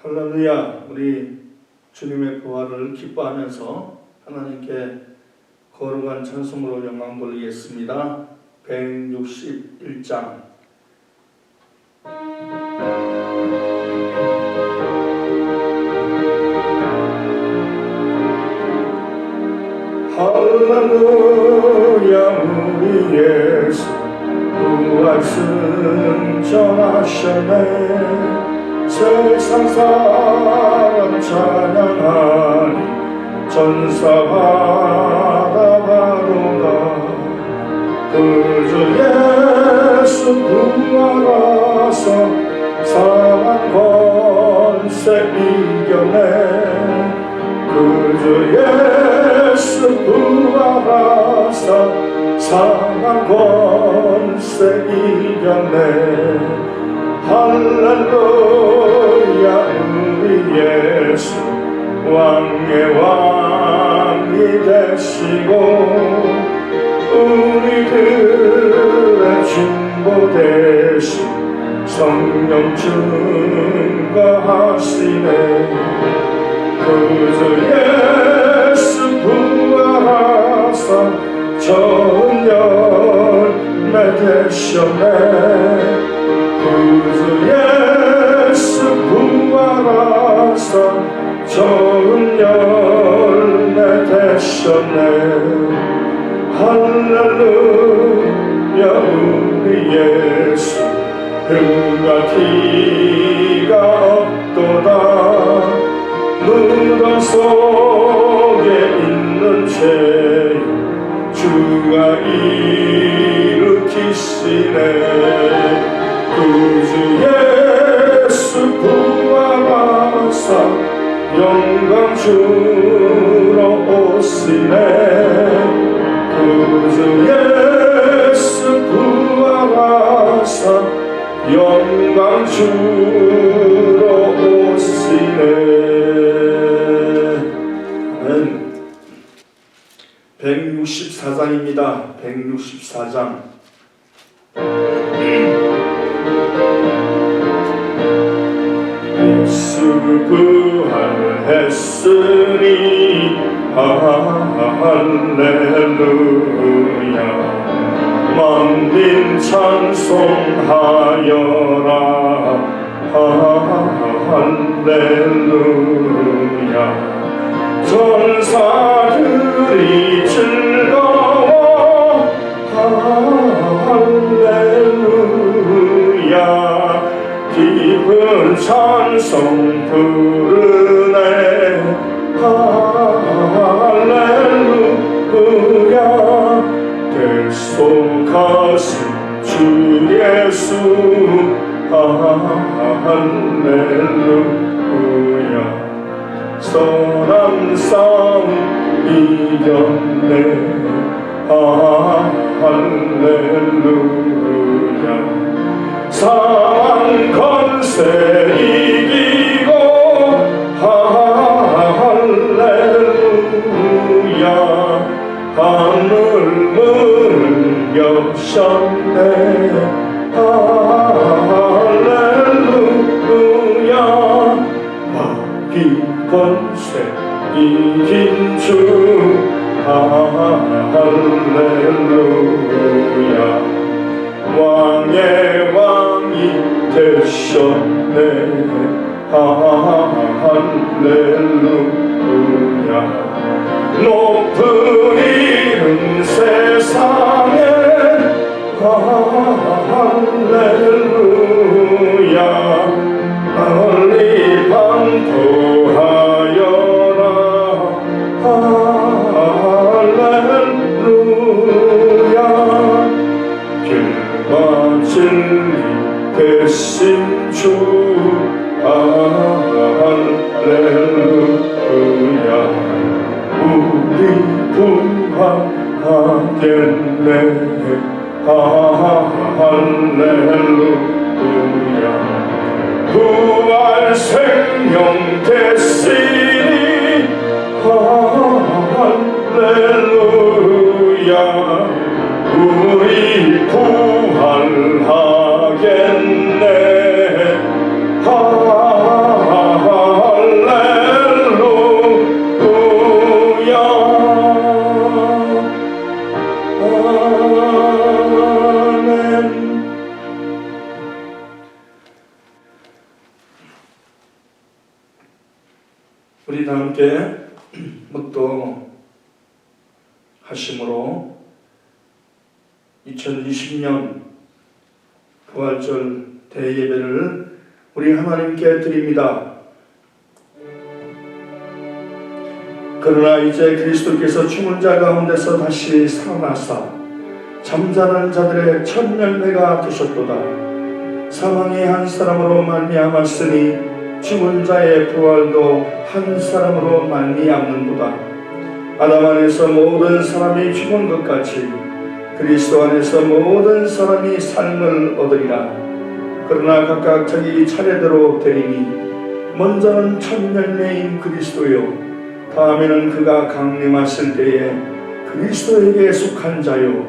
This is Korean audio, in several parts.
할렐루야. 우리 주님의 부활을 기뻐하면서 하나님께 거룩한 찬송으로 영광 돌리겠습니다. 161장. 할렐루야. 우리 예수 부활 승천하셨네. 세상 사람 찬양하니 전사 바라바로다. 그저 예수 부활하사 사망 권세 이겨내. 그저 예수 부활하사 사망 권세 이겨내. 할렐루야. 우리 예수 왕의 왕이 되시고 우리들의 중보 되신 성령 증거하시네. 그저 예수 부활하사 처음 열매 되셨네. 그저 예수 부활하사 처음 열매 되셨네. 할렐루야. 우리 예수 흠과 티가 없도다. 무덤 속에 있는 죄 주가 일으키시네. 그저 예수 부활하사 영광 주러 오시네. 그저 예수 부활하사 영광 주러 오시네. 아멘. 164장입니다. 164장. 예수 부활했으니 할렐루야. 만민 찬송하여라. 할렐루야. 전사들이 즐거워. 할렐루야. 기쁜 찬송 부르네. 할렐루야. 대속하신 주 예수. 할렐루야. 선한 싸움 이겼네. 할렐루야. 사망 권세 이기고. 할렐루야. 하늘 문을 여셨네. 할렐루야. 마귀 권세 이긴 주. 할렐루야. 왕의 왕이 되셨네. 할렐루야. 높은 이름 세상에. 할렐루야. 멀리 방파 구하여라 할렐루야 길과 진리 되신 주 할렐루야 우리 부활하겠네 할렐루야 부활 생명 되시니 할렐루야 우리 부활하겠네 할렐루야 아멘. 우리 다 함께 묵도하심으로 2020년 부활절 대예배를 우리 하나님께 드립니다. 그러나 이제 그리스도께서 죽은 자 가운데서 다시 살아나사 잠자는 자들의 첫 열매가 되셨도다. 사망이 한 사람으로 말미암았으니 죽은 자의 부활도 한 사람으로 말미암는도다. 아담 안에서 모든 사람이 죽은 것 같이 그리스도 안에서 모든 사람이 삶을 얻으리라. 그러나 각각 자기 차례대로 되리니 먼저는 첫 열매인 그리스도요 다음에는 그가 강림하실 때에 그리스도에게 속한 자요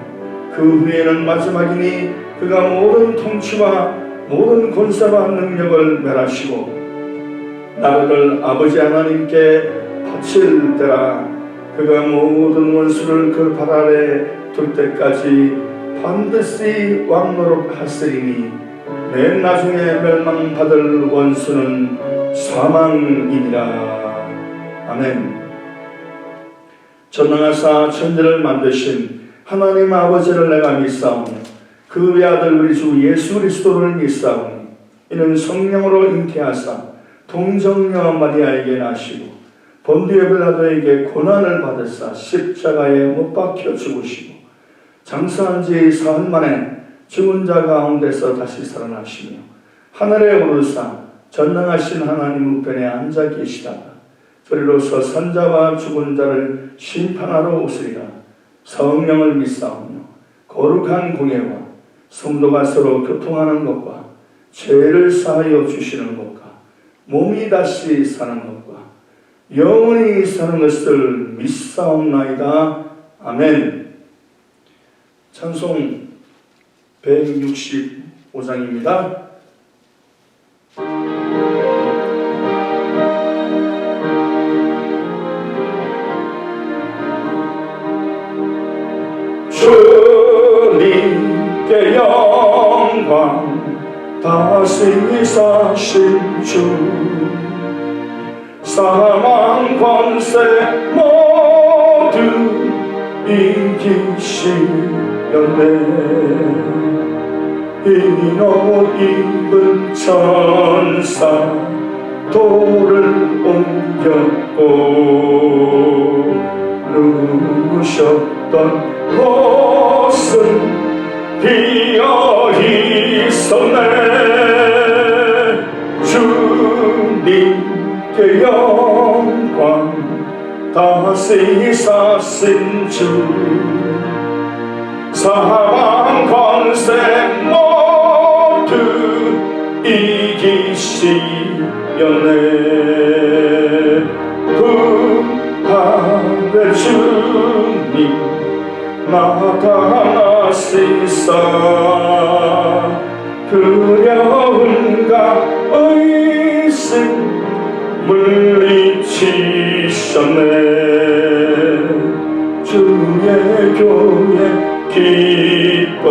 그 후에는 마지막이니 그가 모든 통치와 모든 권세와 능력을 멸하시고 나를 아버지 하나님께 바칠 때라. 그가 모든 원수를 그 발 아래 둘 때까지 반드시 왕노릇 하시리니 맨 나중에 멸망받을 원수는 사망이니라. 아멘. 전능하사 천지를 만드신 하나님 아버지를 내가 믿사오니 그 외아들 우리 주 예수 그리스도를 믿사오니 이는 성령으로 잉태하사 동정녀 마리아에게 나시고 본디오 빌라도에게 고난을 받으사 십자가에 못 박혀 죽으시고 장사한 지 사흘 만에 죽은 자 가운데서 다시 살아나시며 하늘에 오르사 전능하신 하나님 우편에 앉아 계시다가 저리로서 산자와 죽은 자를 심판하러 오시리라. 성령을 믿사오며 거룩한 공예와 성도가 서로 교통하는 것과 죄를 사하여 주시는 것과 몸이 다시 사는 것과 영원히 사는 것을 믿사옵나이다. 아멘. 찬송 165장입니다. 주님께 영광 다시 사신 주 사망 권세 모두 이기시렸네. 흰 옷 입은 천사 돌을 옮겼고 누우셨던 곳은 비어 있었네. 주님께 영광 다시 사신 주 사망 권세 모두 이기시렸네. 부활의 주님 나타나시사 두려움과 의심 물리치셨네. 주의 교회 기뻐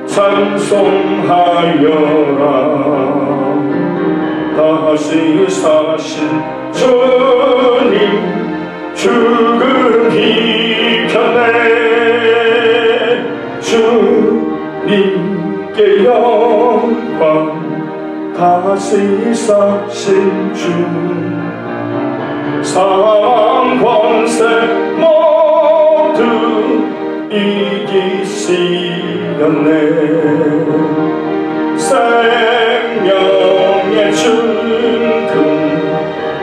찬송하여라. 다시 사신 주님 죽음 이겨내. 주님께 영광 다시 사신 주 사망 권세 모두 이기시렸네 생명의 주님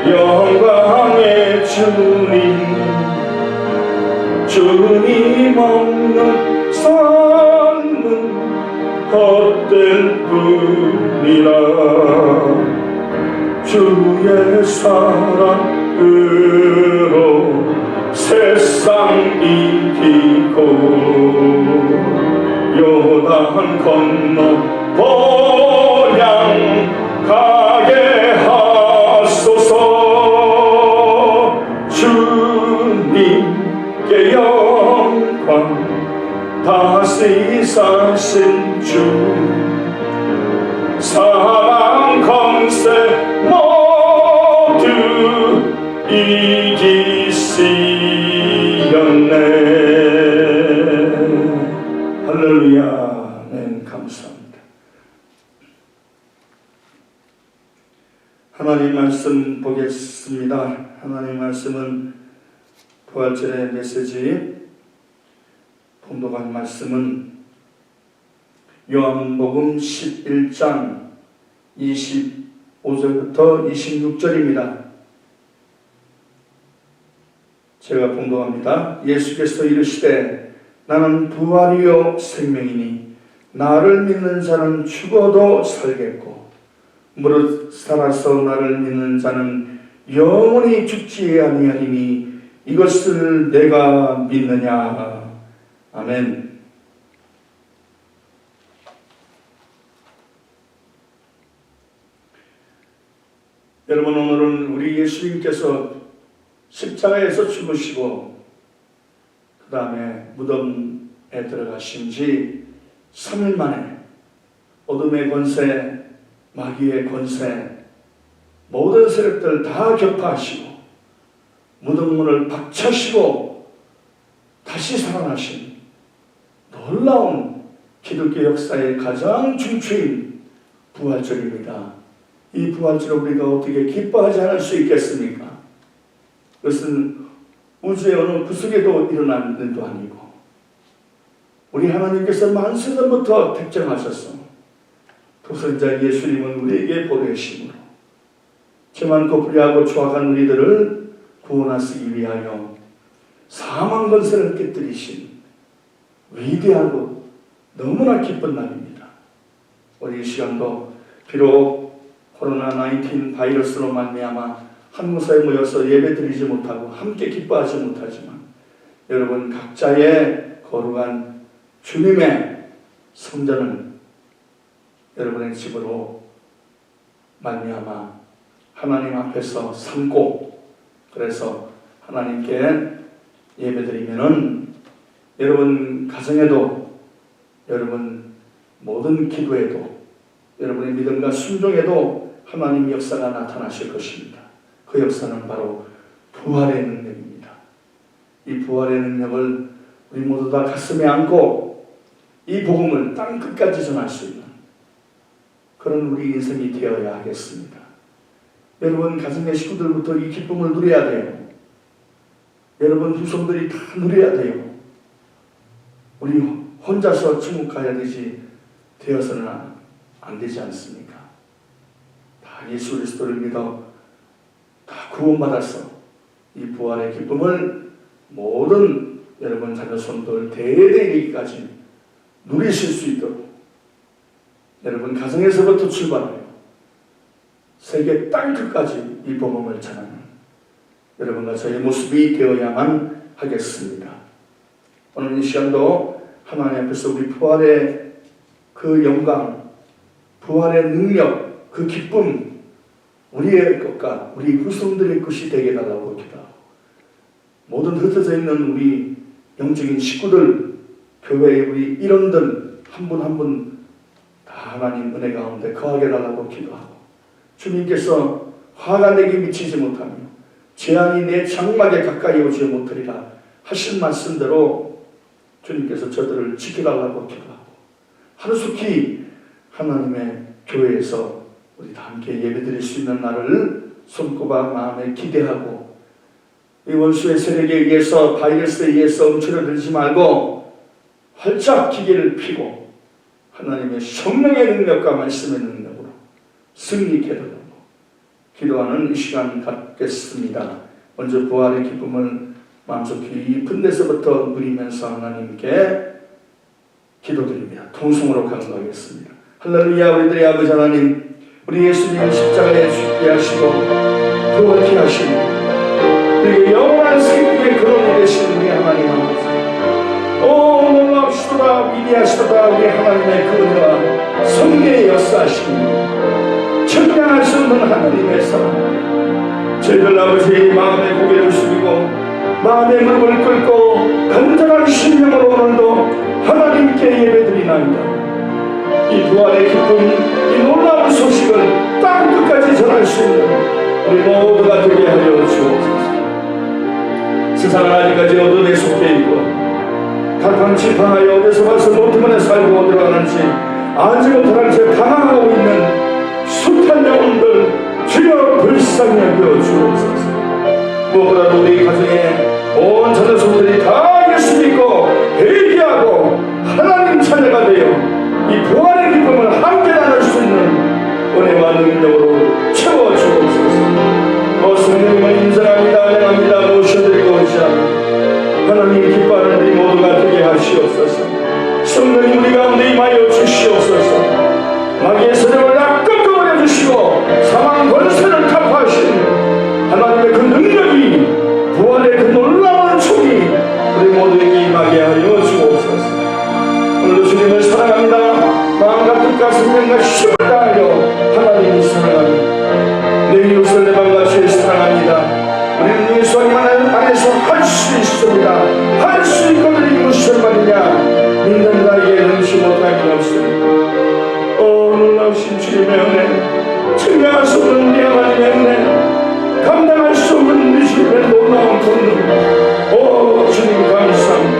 영광의 주님 없는 삶은 헛될 뿐이라 주의 사랑으로 세상 이기고 요단 건너 본향 가게 하소서 주님께 영광 다시 사신 주 사망 권세 모두 이기시렸네. 할렐루야. 네, 감사합니다. 하나님 말씀 보겠습니다. 하나님 말씀은 부활절의 메시지 봉독한 말씀은 요한복음 11장 25절부터 26절입니다. 제가 봉독합니다. 예수께서 이르시되 나는 부활이요 생명이니 나를 믿는 자는 죽어도 살겠고 무릇 살아서 나를 믿는 자는 영원히 죽지 아니하리니 이것을 내가 믿느냐. 아멘. 여러분, 오늘은 우리 예수님께서 십자가에서 죽으시고 그 다음에 무덤에 들어가신 지 3일 만에 어둠의 권세, 마귀의 권세, 모든 세력들 다 격파하시고 무덤문을 박차시고 다시 살아나신 놀라운 기독교 역사의 가장 중추인 부활절입니다. 이 부활절을 우리가 어떻게 기뻐하지 않을 수 있겠습니까? 그것은 우주의 어느 구석에도 일어난 일도 아니고 우리 하나님께서 만세전부터 택정하셔서 독생자 예수님은 우리에게 보내심으로 죄 많고 불의하고 추악한 우리들을 구원하시기 위하여 사망 권세를 깨뜨리신 위대하고 너무나 기쁜 날입니다. 우리 이 시간도 비록 코로나19 바이러스로 말미암아 한 곳에 모여서 예배드리지 못하고 함께 기뻐하지 못하지만 여러분 각자의 거룩한 주님의 성전을 여러분의 집으로 말미암아 하나님 앞에서 삼고 그래서 하나님께 예배드리면은 여러분 가정에도 여러분 모든 기도에도 여러분의 믿음과 순종에도 하나님 역사가 나타나실 것입니다. 그 역사는 바로 부활의 능력입니다. 이 부활의 능력을 우리 모두 다 가슴에 안고 이 복음을 땅 끝까지 전할 수 있는 그런 우리 인생이 되어야 하겠습니다. 여러분 가정의 식구들부터 이 기쁨을 누려야 돼요. 여러분 후손들이 다 누려야 돼요. 우리 혼자서 천국 가야 되어서는 안 되지 않습니까? 다 예수 그리스도를 믿어 다 구원받아서 이 부활의 기쁨을 모든 여러분 자녀손들 대대이기까지 누리실 수 있도록 여러분 가정에서부터 출발하여 세계 땅 끝까지 이 복음을 전하는 여러분과 저의 모습이 되어야만 하겠습니다. 오늘 이 시간도 하나님 앞에서 우리 부활의 그 영광, 부활의 능력, 그 기쁨 우리의 것과 우리 후손들의 것이 되게 달라고 기도하고 모든 흩어져 있는 우리 영적인 식구들, 교회의 우리 일원들 한 분 한 분 다 하나님 은혜 가운데 거하게 달라고 기도하고 주님께서 화가 내게 미치지 못하며 재앙이 내 장막에 가까이 오지 못하리라 하신 말씀대로 주님께서 저들을 지켜달라고 기도하고 하루속히 하나님의 교회에서 우리 다 함께 예배드릴 수 있는 날을 손꼽아 마음에 기대하고 이 원수의 세력에 의해서 바이러스에 의해서 움츠러들지 말고 활짝 기계를 피고 하나님의 성령의 능력과 말씀의 능력으로 승리케 하도록 기도하는 이 시간 갖겠습니다. 먼저 부활의 기쁨을 마음속 깊은 데서부터 누리면서 하나님께 기도드립니다. 통성으로 간구하겠습니다. 할렐루야. 우리들의 아버지 하나님, 우리 예수님 십자가에 죽게 하시고 부활케 하시고 우리의 영원한 생명의 근원이 되신 우리 하나님 아버지, 오 놀랍시도다 위대하시도다 우리 하나님의 그 은혜와 성령의 역사하시니 청량할 수 없는 하나님의 사랑, 저희들 아버지 마음의 고개를 숙이고 마음의 무릎을 꿇고 간절한 심령으로 오늘도 하나님께 예배드리나이다. 이 부활의 기쁨, 이 놀라운 소식을 땅 끝까지 전할 수 있는 우리 모두가 되게 하여 주옵소서. 세상은 아직까지 어둠에 속해 있고 갈팡질팡하여 어디서 와서 노트문에 살고 어디로 가는지 알지 못할 채 당황하고 있는 숱한 영혼들 주여 불쌍히 여겨 주옵소서. 무엇보다도 우리 가정에 온 자녀손들이 다 예수 믿고 회개하고 하나님 자녀가 되어 이 부활의 기쁨을 함께 나눌 수 있는 은혜와 능력으로 채워 주옵소서. 성령님을 인정합니다. 안녕합니다. 모셔드리고자 하나님 기뻐하는 우리 모두가 되게 하시옵소서. 성령님 우리 가운데 임하여 주시옵소서. 마귀의 세력을 다 꺾어버려 주시고 사망 권세를 타파하시는 하나님의 그 능력이 부활의 그 놀라운 총이 우리 모두에게 임하게 하여 주옵소서. 오늘도 주님을 사랑합니다. 마음과 뜻과 생명과 힘을 다하여 하나님을 사랑합니다. 내 이웃을 내 맘과 주를 사랑합니다. 우리는 예수 안에서 할 수 있습니다. 할 수 있거든. 이 무슨 말이냐. 믿는 자에게 능치 못할 일 없습니다. 오 놀라우신 주님의 은혜, 청량할 수 없는 우리 하나님의 은혜, 감당할 수 없는 우리 주님의 놀라운 권능, 오 주님 감사합니다.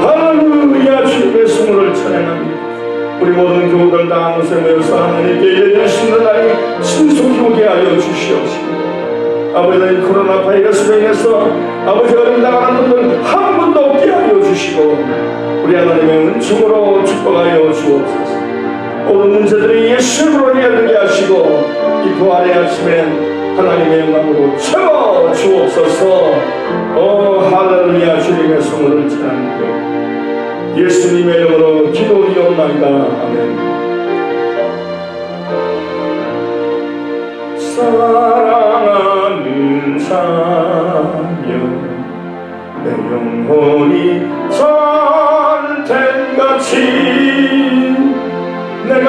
할렐루야. 주님의 성물을 찬양합니다. 우리 모든 교우들 다 한 곳에 모여서 하나님께 예배 신는 날이 신속히 오게 하여 주시옵시고, 아버지 이 코로나 바이러스로 인해서 아버지 어림당하는 분들 한 분도 없게 하여 주시고 우리 하나님의 은총으로 축복하여 주옵소서. 모든 문제들이 예수님으로 해결되게 하시고 이 부활의 아침에 하나님의 영광으로 채워 주옵소서. 오 할렐루야. 주님의 성물을 찬양하며 예수님의 이름으로 기도드리옵나이다. 아멘. 사랑하는 자여, 내 영혼이 살텐같이 내가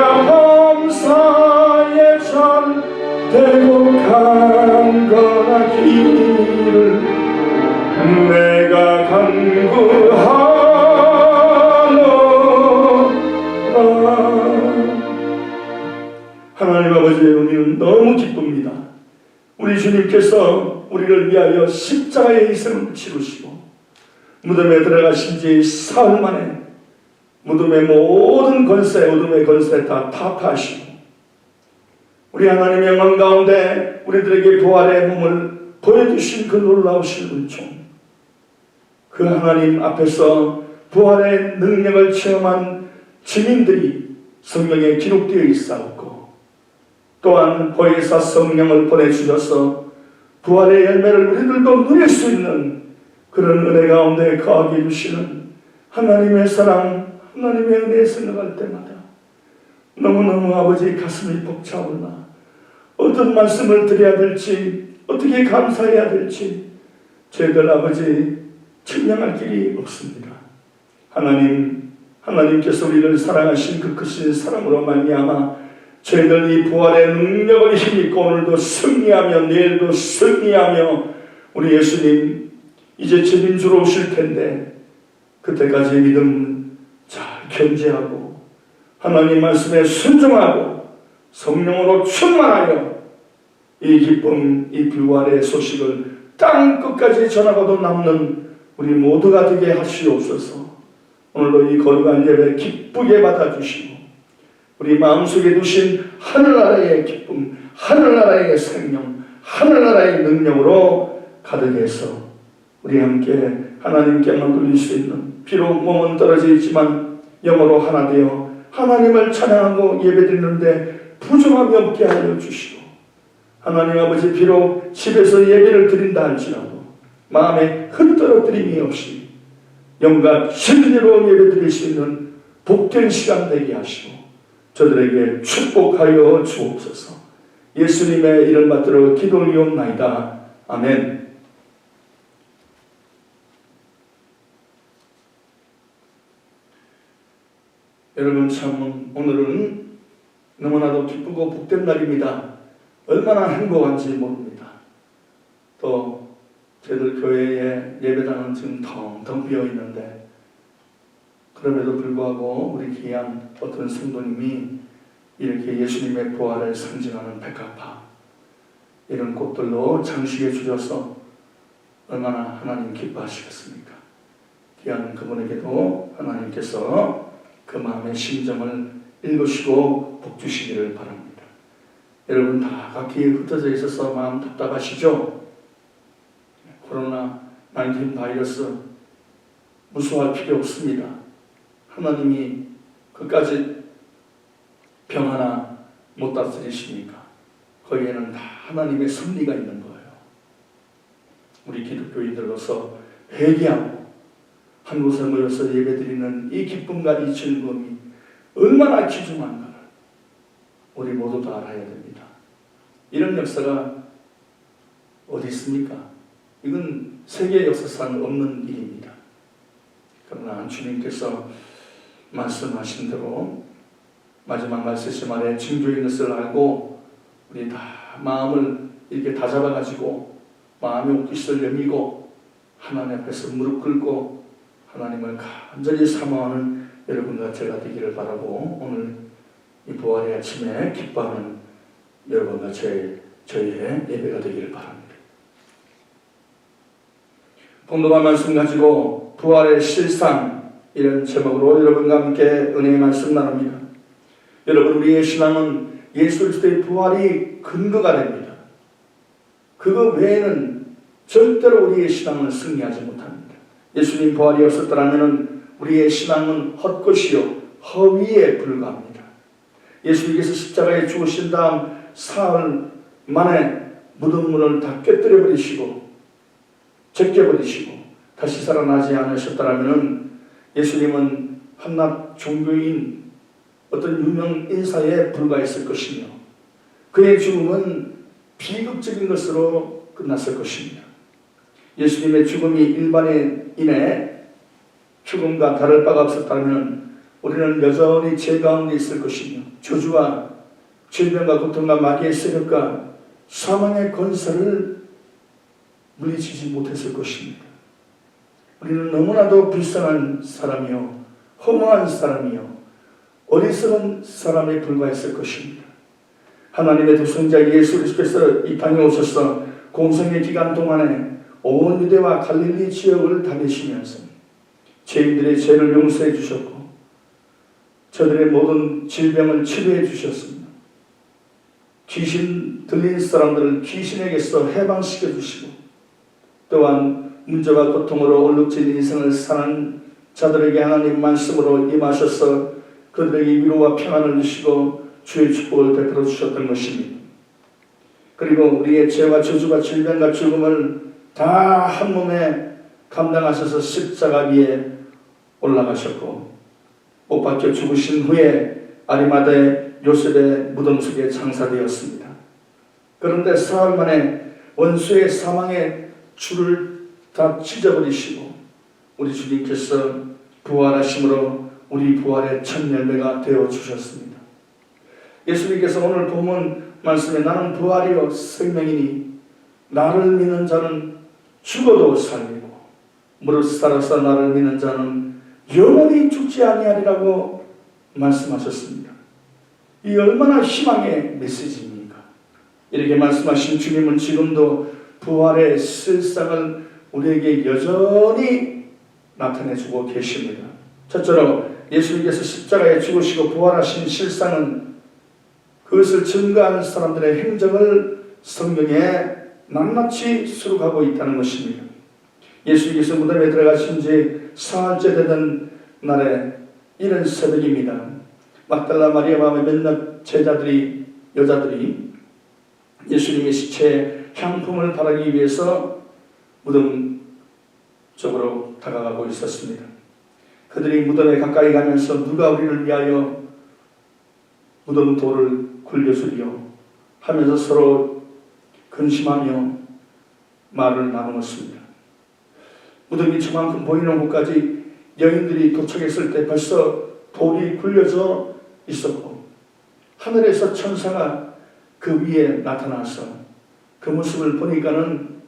범사에 잘되고 강건하기를 내가 간구하노라. 하나님 아버지의 은혜는 너무 기쁩니다. 우리 주님께서 우리를 위하여 십자가의 희생을 치르시고 무덤에 들어가신 지 사흘 만에 무덤의 모든 권세, 어둠의 권세 다 타파하시고 우리 하나님의 영광 가운데 우리들에게 부활의 몸을 보여주신 그 놀라우신 은총, 그 하나님 앞에서 부활의 능력을 체험한 증인들이 성경에 기록되어 있사옵고 또한 보혜사 성령을 보내주셔서 부활의 열매를 우리들도 누릴 수 있는 그런 은혜 가운데 거하게 해주시는 하나님의 사랑, 하나님의 은혜에 생각할 때마다 너무너무 아버지 가슴이 벅차오르나 어떤 말씀을 드려야 될지 어떻게 감사해야 될지 저희들 아버지 측량할 길이 없습니다. 하나님께서 우리를 사랑하신 그 크신 사랑으로 말미암아 저희들 이 부활의 능력을 힘입고 오늘도 승리하며 내일도 승리하며 우리 예수님 이제 재림주로 오실 텐데 그때까지 믿음 잘 견제하고 하나님 말씀에 순종하고 성령으로 충만하여 이 기쁨, 이 부활의 소식을 땅 끝까지 전하고도 남는 우리 모두가 되게 하시옵소서. 오늘도 이 거룩한 예배 기쁘게 받아주시고 우리 마음속에 두신 하늘나라의 기쁨, 하늘나라의 생명, 하늘나라의 능력으로 가득해서 우리 함께 하나님께만 돌릴 수 있는, 비록 몸은 떨어져 있지만 영으로 하나 되어 하나님을 찬양하고 예배드리는데 부족함이 없게 하여 주시고, 하나님 아버지 비록 집에서 예배를 드린다 할지라도 마음에 흩떨어뜨림이 없이 영과 진리로 예배드릴 수 있는 복된 시간 되게 하시고 저들에게 축복하여 주옵소서. 예수님의 이름 받들어 기도 올리옵나이다. 아멘. 여러분, 참 오늘은 너무나도 기쁘고 복된 날입니다. 얼마나 행복한지 모릅니다. 또 저희들 교회의 예배당은 지금 텅텅 비어 있는데, 그럼에도 불구하고 우리 귀한 어떤 성도님이 이렇게 예수님의 부활을 상징하는 백합화 이런 꽃들로 장식해 주셔서 얼마나 하나님 기뻐하시겠습니까? 귀한 그분에게도 하나님께서 그 마음의 심정을 읽으시고 복 주시기를 바랍니다. 여러분 다 각기 흩어져 있어서 마음 답답하시죠? 코로나19 바이러스 무서워할 필요 없습니다. 하나님이 그까지 병 하나 못 다스리십니까? 거기에는 다 하나님의 섭리가 있는 거예요. 우리 기독교인들로서 회개하고 한 곳에 모여서 예배드리는 이 기쁨과 이 즐거움이 얼마나 귀중한가를 우리 모두 다 알아야 됩니다. 이런 역사가 어디 있습니까? 이건 세계 역사상 없는 일입니다. 그러나 주님께서 말씀하신 대로 마지막 말씀의 말에 징조인 것을 알고 우리 다 마음을 이렇게 다잡아가지고 마음의 옷깃을 여미고 하나님 앞에서 무릎 꿇고 하나님을 간절히 사모하는 여러분과 제가 되기를 바라고, 오늘 이 부활의 아침에 기뻐하는 여러분과 저희의 예배가 되기를 바랍니다. 본도가 말씀 가지고 부활의 실상, 이런 제목으로 여러분과 함께 은혜의 말씀 나눕니다. 여러분, 우리의 신앙은 예수 그리스도의 부활이 근거가 됩니다. 그거 외에는 절대로 우리의 신앙은 승리하지 못합니다. 예수님 부활이 없었더라면 우리의 신앙은 헛것이요 허위에 불과합니다. 예수님께서 십자가에 죽으신 다음 사흘 만에 묻은 물을 다 꿰뚫어 버리시고 제껴버리시고 다시 살아나지 않으셨더라면 예수님은 한낱 종교인 어떤 유명 인사에 불과했을 것이며 그의 죽음은 비극적인 것으로 끝났을 것입니다. 예수님의 죽음이 일반인의 죽음과 다를 바가 없었다면 우리는 여전히 죄 가운데 있을 것이며 저주와 질병과 고통과 마귀의 세력과 사망의 권세를 물리치지 못했을 것입니다. 우리는 너무나도 불쌍한 사람이요 허무한 사람이요 어리석은 사람에 불과했을 것입니다. 하나님의 독생자 예수 그리스도께서 이 땅에 오셔서 공생의 기간 동안에 온 유대와 갈릴리 지역을 다니시면서 죄인들의 죄를 용서해 주셨고 저들의 모든 질병을 치료해 주셨습니다. 귀신 들린 사람들을 귀신에게서 해방시켜 주시고 또한 문제와 고통으로 얼룩진 인생을 사는 자들에게 하나님 말씀으로 임하셔서 그들에게 위로와 평안을 주시고 주의 축복을 베풀어 주셨던 것입니다. 그리고 우리의 죄와 저주와 질병과 죽음을 다 한 몸에 감당하셔서 십자가 위에 올라가셨고 못 박혀 죽으신 후에 아리마다의 요셉의 무덤 속에 장사되었습니다. 그런데 사흘 만에 원수의 사망의 줄을 다 찢어버리시고 우리 주님께서 부활하심으로 우리 부활의 첫 열매가 되어 주셨습니다. 예수님께서 오늘 본문 말씀에 나는 부활이요 생명이니 나를 믿는 자는 죽어도 살리고 무릇 살아서 나를 믿는 자는 영원히 죽지 아니하리라고 말씀하셨습니다. 이 얼마나 희망의 메시지입니까? 이렇게 말씀하신 주님은 지금도 부활의 실상을 우리에게 여전히 나타내주고 계십니다. 첫째로 예수님께서 십자가에 죽으시고 부활하신 실상은 그것을 증거하는 사람들의 행적을 성경에 낱낱이 수록하고 있다는 것입니다. 예수님께서 무덤에 들어가신 지 사흘째 되던 날에 이른 새벽입니다. 막달라 마리아와 몇몇 제자들이, 여자들이 예수님의 시체에 향품을 바르기 위해서 무덤 쪽으로 다가가고 있었습니다. 그들이 무덤에 가까이 가면서 누가 우리를 위하여 무덤 돌을 굴려주리요 하면서 서로 근심하며 말을 나누었습니다. 무덤이 저만큼 보이는 곳까지 여인들이 도착했을 때 벌써 돌이 굴려져 있었고 하늘에서 천사가 그 위에 나타나서 그 모습을 보니까는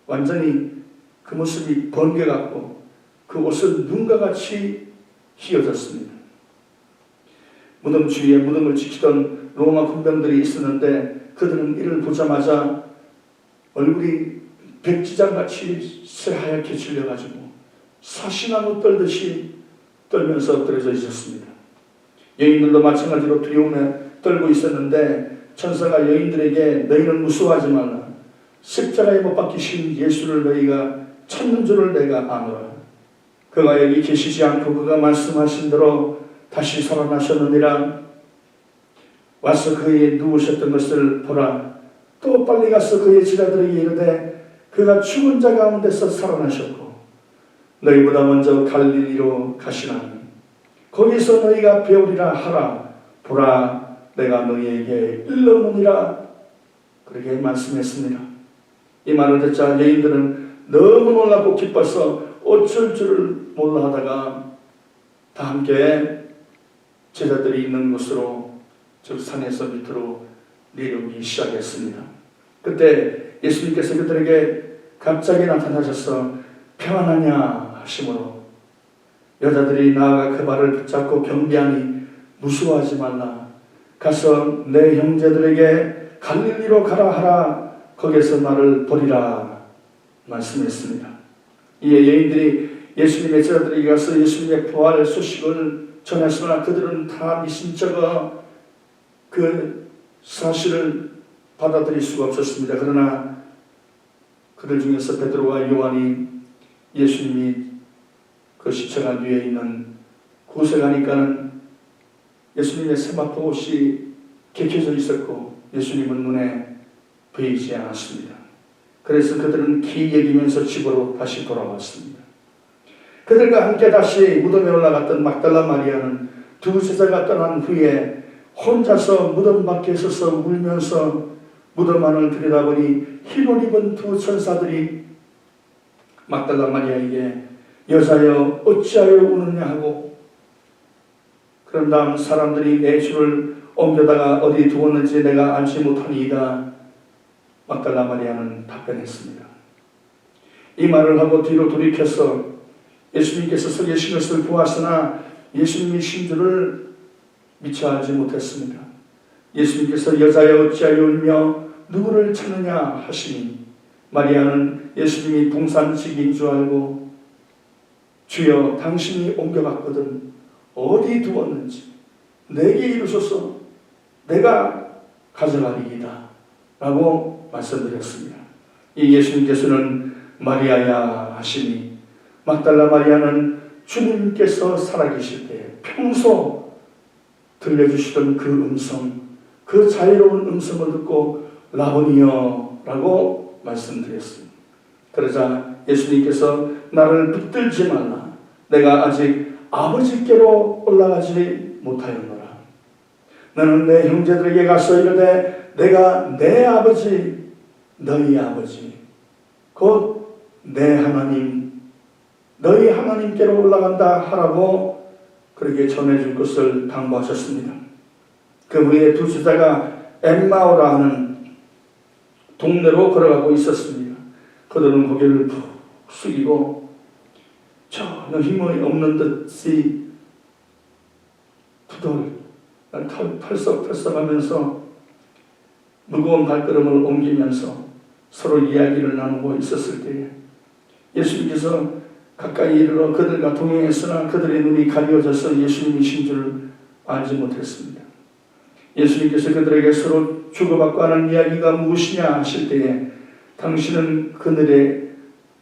완전히 그 모습이 번개같고 그 옷은 눈과 같이 휘어졌습니다. 무덤 주위에 무덤을 지키던 로마 군병들이 있었는데 그들은 이를 보자마자 얼굴이 백지장같이 새하얗게 질려가지고 사시나무 떨듯이 떨면서 엎드려져 있었습니다. 여인들도 마찬가지로 두려움에 떨고 있었는데 천사가 여인들에게 너희는 무서워하지 말라. 십자가에 못 박히신 예수를 너희가 찾는 줄을 내가 아노라. 그가 여기 계시지 않고 그가 말씀하신 대로 다시 살아나셨느니라. 와서 그의 누우셨던 것을 보라. 또 빨리 가서 그의 제자들에게 이르되 그가 죽은 자 가운데서 살아나셨고 너희보다 먼저 갈릴리로 가시나니 거기서 너희가 배우리라 하라. 보라 내가 너희에게 일러노니라. 그렇게 말씀했습니다. 이 말을 듣자 여인들은 너무 놀랍고 기뻐서 어쩔 줄을 몰라 하다가 다 함께 제자들이 있는 곳으로 저 산에서 밑으로 내려오기 시작했습니다. 그때 예수님께서 그들에게 갑자기 나타나셔서 평안하냐 하심으로 여자들이 나아가 그 발을 붙잡고 경비하니 무서워하지 말라. 가서 내 형제들에게 갈릴리로 가라 하라. 거기서 나를 보리라 말씀했습니다. 이에 여인들이 예수님의 제자들에게 가서 예수님의 부활 소식을 전했으나 그들은 다 미심쩍어 그 사실을 받아들일 수가 없었습니다. 그러나 그들 중에서 베드로와 요한이 예수님이 그 시체가 뒤에 있는 곳에 가니까는 예수님의 세마포 옷이 개켜져 있었고 예수님은 눈에 보이지 않았습니다. 그래서 그들은 기 여기면서 집으로 다시 돌아왔습니다. 그들과 함께 다시 무덤에 올라갔던 막달라 마리아는 두 제자가 떠난 후에 혼자서 무덤 밖에 서서 울면서 무덤 안을 들여다보니 흰옷 입은 두 천사들이 막달라 마리아에게 여자여 어찌하여 우느냐 하고 그런 다음 사람들이 내 주를 옮겨다가 어디 두었는지 내가 알지 못하니이다. 막달라 마리아는 답변했습니다. 이 말을 하고 뒤로 돌이켜서 예수님께서 서 계신 것을 보았으나 예수님이 신 줄을 미처 알지 못했습니다. 예수님께서 여자여 어찌하여 울며 누구를 찾느냐 하시니 마리아는 예수님이 동산직인 줄 알고 주여 당신이 옮겨갔거든 어디 두었는지 내게 이르소서 내가 가져가리이다 라고 말씀드렸습니다. 이 예수님께서는 마리아야 하시니 막달라 마리아는 주님께서 살아계실 때 평소 들려주시던 그 음성, 그 자유로운 음성을 듣고 라보니여 라고 말씀드렸습니다. 그러자 예수님께서 나를 붙들지 말라. 내가 아직 아버지께로 올라가지 못하였노라. 너는 내 형제들에게 가서 이르되 내가 내 아버지 너희 아버지 곧 내 하나님 너희 하나님께로 올라간다 하라고 그렇게 전해줄 것을 당부하셨습니다. 그 후에 두 제자가 엠마오라 하는 동네로 걸어가고 있었습니다. 그들은 고개를 푹 숙이고 전혀 힘이 없는 듯이 털썩하면서 무거운 발걸음을 옮기면서 서로 이야기를 나누고 있었을 때에 예수님께서 가까이 이르러 그들과 동행했으나 그들의 눈이 가려져서 예수님이신 줄 알지 못했습니다. 예수님께서 그들에게 서로 주고받고 하는 이야기가 무엇이냐 하실 때에 당신은 그들에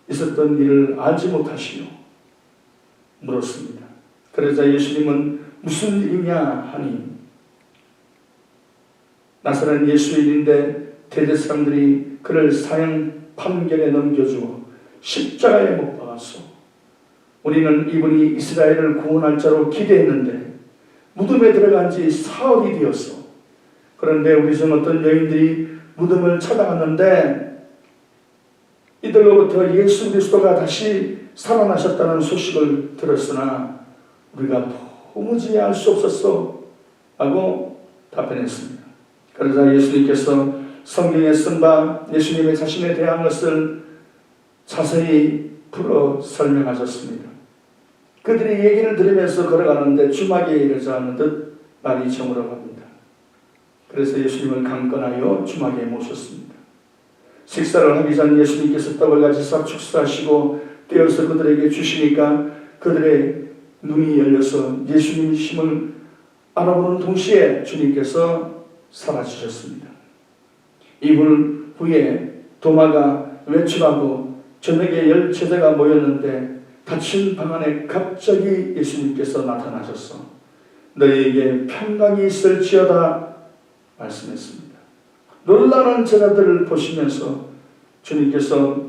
있었던 일을 알지 못하시오 물었습니다. 그러자 예수님은 무슨 일이냐 하니 나사렛 예수인인데 대제 사람들이 그를 사형 판결에 넘겨주어 십자가에 못 박았소. 우리는 이분이 이스라엘을 구원할 자로 기대했는데 무덤에 들어간 지 사흘이 되었어. 그런데 우리 중 어떤 여인들이 무덤을 찾아갔는데 이들로부터 예수 그리스도가 다시 살아나셨다는 소식을 들었으나 우리가 도무지 알 수 없었어 라고 답변했습니다. 그러자 예수님께서 성경에 쓴 바 예수님의 자신에 대한 것을 자세히 풀어 설명하셨습니다. 그들이 얘기를 들으면서 걸어가는데 주막에 이르자 하는 듯 날이 저물어갑니다. 그래서 예수님을 강권하여 주막에 모셨습니다. 식사를 하기 전 예수님께서 떡을 가지사 축사하시고 떼어서 그들에게 주시니까 그들의 눈이 열려서 예수님이심을 알아보는 동시에 주님께서 사라지셨습니다. 이분 후에 도마가 외출하고 저녁에 10제자가 모였는데 닫힌 방 안에 갑자기 예수님께서 나타나셔서 너희에게 평강이 있을지어다 말씀했습니다. 놀라는 제자들을 보시면서 주님께서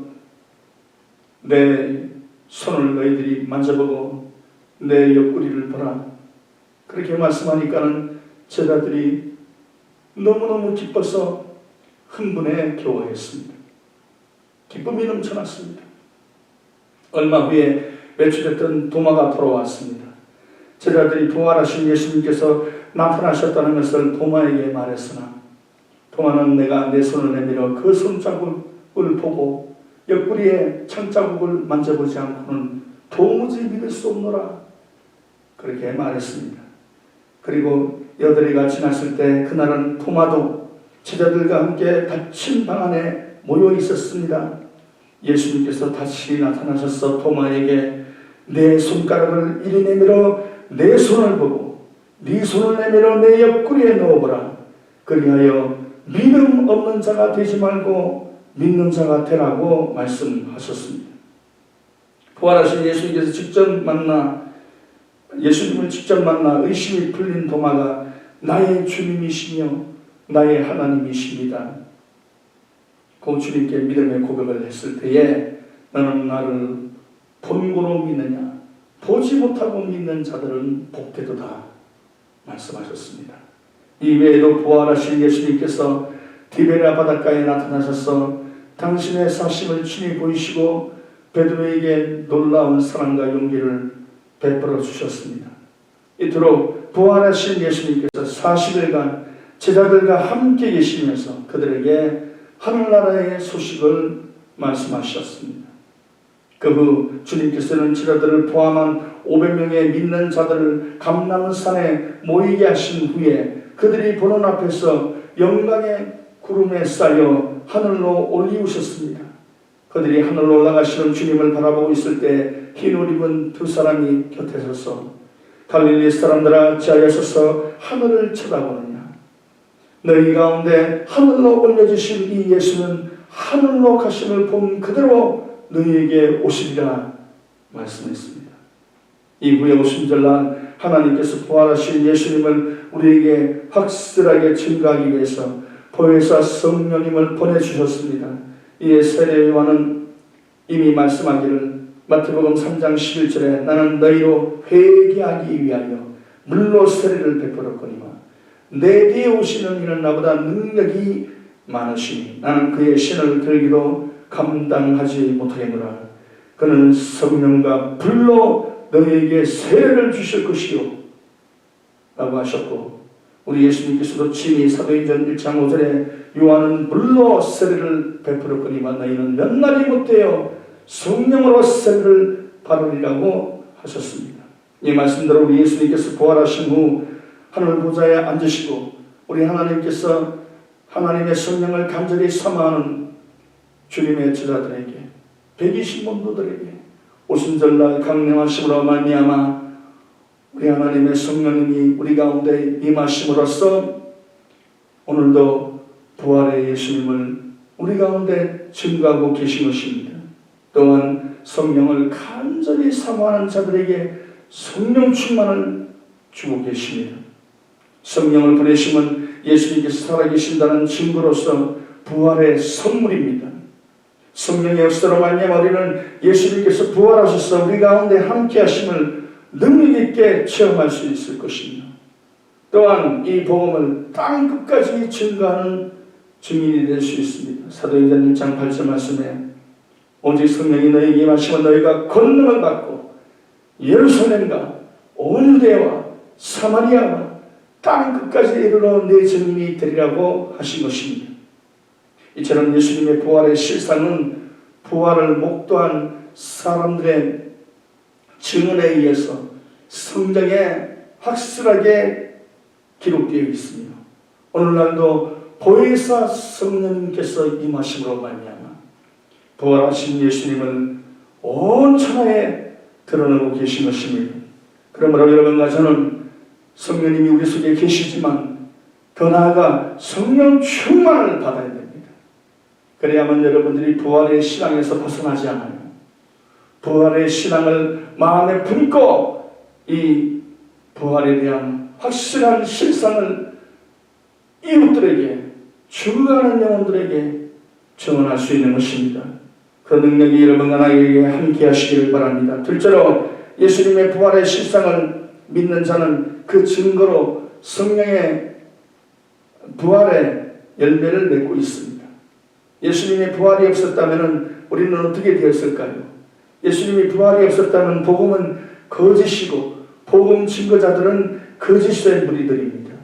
내 손을 너희들이 만져보고 내 옆구리를 보라 그렇게 말씀하니까는 제자들이 너무너무 기뻐서 흥분에 겨워했습니다. 기쁨이 넘쳐났습니다. 얼마 후에 외출했던 도마가 돌아왔습니다. 제자들이 부활하신 예수님께서 나타나셨다는 것을 도마에게 말했으나 도마는 내가 내 손을 내밀어 그 손자국을 보고 옆구리에 창자국을 만져보지 않고는 도무지 믿을 수 없노라 그렇게 말했습니다. 그리고 여드레가 지났을 때 그날은 도마도 제자들과 함께 닫힌 방 안에 모여 있었습니다. 예수님께서 다시 나타나셔서 도마에게 내 손가락을 이리 내밀어 내 손을 보고 네 손을 내밀어 내 옆구리에 넣어보라. 그리하여 믿음 없는 자가 되지 말고 믿는 자가 되라고 말씀하셨습니다. 부활하신 예수님께서 예수님을 직접 만나 의심이 풀린 도마가 나의 주님이시며 나의 하나님이십니다. 그 주님께 믿음의 고백을 했을 때에 너는 나를 본고로 믿느냐 보지 못하고 믿는 자들은 복되도다 말씀하셨습니다. 이 외에도 부활하신 예수님께서 디베랴 바닷가에 나타나셔서 당신의 사심을 친히 보이시고 베드로에게 놀라운 사랑과 용기를 베풀어 주셨습니다. 이토록 부활하신 예수님께서 40일간 제자들과 함께 계시면서 그들에게 하늘나라의 소식을 말씀하셨습니다. 그 후 주님께서는 제자들을 포함한 500명의 믿는 자들을 감람산에 모이게 하신 후에 그들이 보는 앞에서 영광의 구름에 쌓여 하늘로 올리우셨습니다. 그들이 하늘로 올라가시는 주님을 바라보고 있을 때 흰 옷 입은 두 사람이 곁에 서서 갈릴리 사람들아 지하에 서서 하늘을 쳐다보느냐 너희 가운데 하늘로 올려주신 이 예수는 하늘로 가심을 본 그대로 너희에게 오시리라 말씀했습니다. 이후에 오순절날 하나님께서 부활하신 예수님을 우리에게 확실하게 증거하기 위해서 보혜사 성령님을 보내주셨습니다. 이에 세례 요한은 이미 말씀하기를 마태복음 3장 11절에 나는 너희로 회개하기 위하여 물로 세례를 베풀었거니와 내 뒤에 오시는 이는 나보다 능력이 많으시니 나는 그의 신을 들기도 감당하지 못하겠노라. 그는 성령과 불로 너희에게 세례를 주실 것이요 라고 하셨고 우리 예수님께서도 친히 사도행전 1장 5절에 요한은 물로 세례를 베풀었거니와 너희는 몇 날이 못되어 성령으로 세례를 받으리라고 하셨습니다. 이 말씀대로 우리 예수님께서 부활하신 후 하늘 보좌에 앉으시고 우리 하나님께서 하나님의 성령을 간절히 사모하는 주님의 제자들에게 120 門徒들에게 오순절날 강림하심으로 말미암아 우리 하나님의 성령님이 우리 가운데 임하심으로써 오늘도 부활의 예수님을 우리 가운데 증거하고 계신 것입니다. 또한 성령을 간절히 사모하는 자들에게 성령 충만을 주고 계십니다. 성령을 보내심은 예수님께서 살아계신다는 증거로서 부활의 선물입니다. 성령의 역사로 말미암아 우리는 예수님께서 부활하셔서 우리 가운데 함께 하심을 능력 있게 체험할 수 있을 것입니다. 또한 이 복음을 땅 끝까지 증거하는 증인이 될 수 있습니다. 사도행전 1장 8절 말씀에 오직 성령이 너희에게 임하시면 너희가 권능을 받고 예루살렘과 온 유대와 사마리아와 땅 끝까지 이르러 내 증인이 되리라고 하신 것입니다. 이처럼 예수님의 부활의 실상은 부활을 목도한 사람들의 증언에 의해서 성경에 확실하게 기록되어 있습니다. 오늘날도 보혜사 성령님께서 임하심으로 말미암아 부활하신 예수님을 온 천하에 드러내고 계신 것입니다. 그러므로 여러분과 저는 성령님이 우리 속에 계시지만 더 나아가 성령 충만을 받아야 됩니다. 그래야만 여러분들이 부활의 신앙에서 벗어나지 않아요. 부활의 신앙을 마음에 품고 이 부활에 대한 확실한 실상을 이웃들에게, 죽어가는 영혼들에게 증언할 수 있는 것입니다. 그 능력이 여러분과 나에게 함께 하시기를 바랍니다. 둘째로 예수님의 부활의 실상을 믿는 자는 그 증거로 성령의 부활의 열매를 맺고 있습니다. 예수님의 부활이 없었다면 우리는 어떻게 되었을까요? 예수님이 부활이 없었다면 복음은 거짓이고 복음 증거자들은 거짓의 무리들입니다.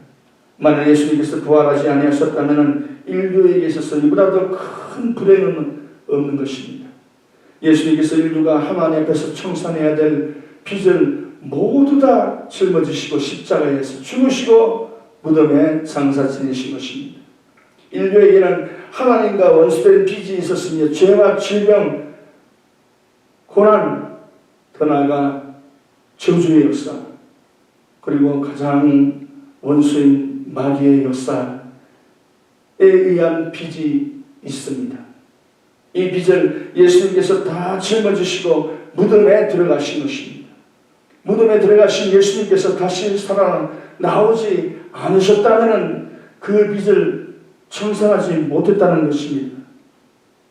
만약 예수님께서 부활하지 아니하셨다면 인류에게 있어서 이보다 더 큰 불행은 없는 것입니다. 예수님께서 인류가 하나님 앞에서 청산해야 될 빚을 모두 다 짊어지시고 십자가에서 죽으시고 무덤에 장사 지내신 것입니다. 인류에게는 하나님과 원수된 빚이 있었으며 죄와 질병, 고난, 더 나아가 저주의 역사, 그리고 가장 원수인 마귀의 역사에 의한 빚이 있습니다. 이 빚을 예수님께서 다 짊어지시고 무덤에 들어가신 것입니다. 무덤에 들어가신 예수님께서 다시 살아 나오지 않으셨다면 그 빚을 청산하지 못했다는 것입니다.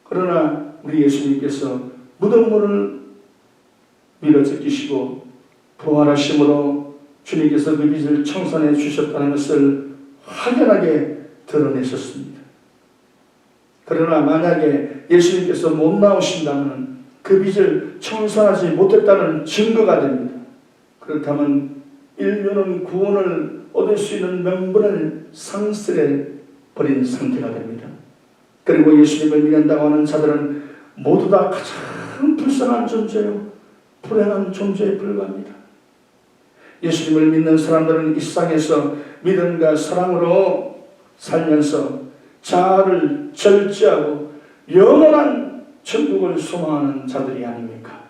그러나 우리 예수님께서 무덤 문을 밀어 제끼시고 부활하심으로 주님께서 그 빚을 청산해 주셨다는 것을 확연하게 드러내셨습니다. 그러나 만약에 예수님께서 못 나오신다면 그 빚을 청산하지 못했다는 증거가 됩니다. 그렇다면 인류는 구원을 얻을 수 있는 명분을 상실해 버린 상태가 됩니다. 그리고 예수님을 믿는다고 하는 자들은 모두 다 가장 불쌍한 존재요, 불행한 존재에 불과합니다. 예수님을 믿는 사람들은 이 세상에서 믿음과 사랑으로 살면서 자아를 절제하고 영원한 천국을 소망하는 자들이 아닙니까?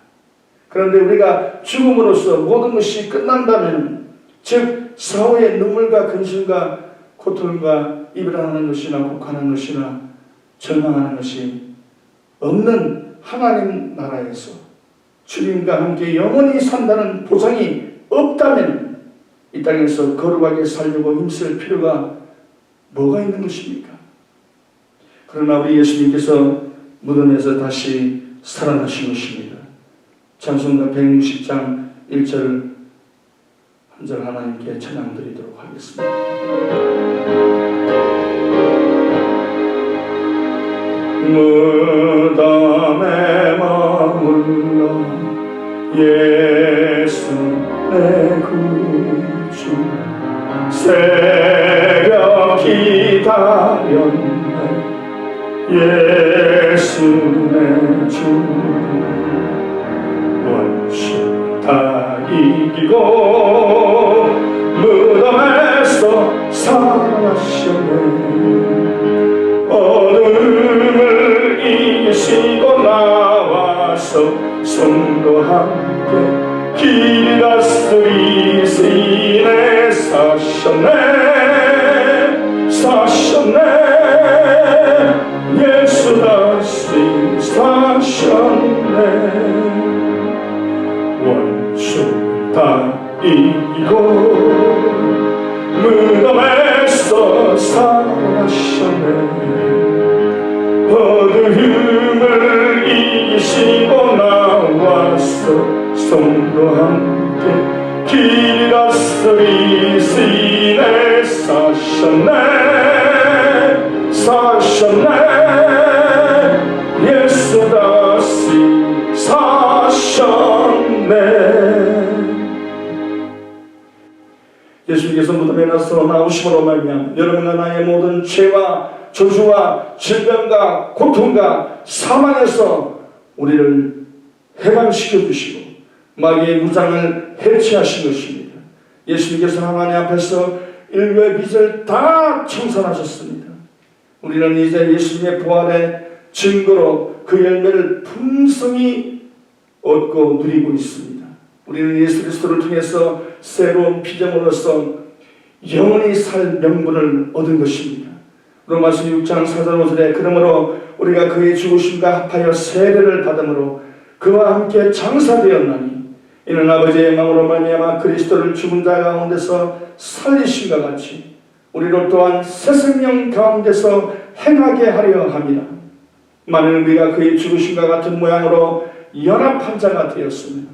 그런데 우리가 죽음으로써 모든 것이 끝난다면, 즉 사후의 눈물과 근심과 고통과 이별하는 것이나 곡하는 것이나 절망하는 것이 없는 하나님 나라에서 주님과 함께 영원히 산다는 보장이 없다면 이 땅에서 거룩하게 살려고 힘쓸 필요가 뭐가 있는 것입니까? 그러나 우리 예수님께서 무덤에서 다시 살아나신 것입니다. 찬송가 160장 1절 한 절 하나님께 찬양 드리도록 하겠습니다. 무덤에 머물러 예수 내 구주 새벽 기다렸네 예수 내 주 원수 다 이기고 무덤에서 살아나셨네 어둠을 이기시고 나와 와서 성도 함께 길 갔으리 시인에 사셨네 예수 다시 사셨네 원수 다 이기고 무덤에서 살아나셨네 어두움을 이기시고 나와서 성도 함께 길 갔으리 시인에 사셨네 예수 다시 사셨네 예수님께서 무덤에 나서 나오심으로 말미암아 여러분과 나의 모든 죄와 저주와 질병과 고통과 사망에서 우리를 해방시켜 주시고 마귀의 무장을 해체하신 것입니다. 예수님께서 하나님 앞에서 인류의 빚을 다 청산하셨습니다. 우리는 이제 예수님의 부활의 증거로 그 열매를 풍성히 얻고 누리고 있습니다. 우리는 예수 그리스도를 통해서 새로운 피조물로서 영원히 살 명분을 얻은 것입니다. 로마서 6장 4절 5절에 그러므로 우리가 그의 죽으심과 합하여 세례를 받음으로 그와 함께 장사되었나니 이는 아버지의 마음으로 말미암아 그리스도를 죽은 자 가운데서 살리심과 같이 우리로 또한 새 생명 가운데서 행하게 하려 함이라. 만일 우리가 그의 죽으심과 같은 모양으로 연합한 자가 되었으면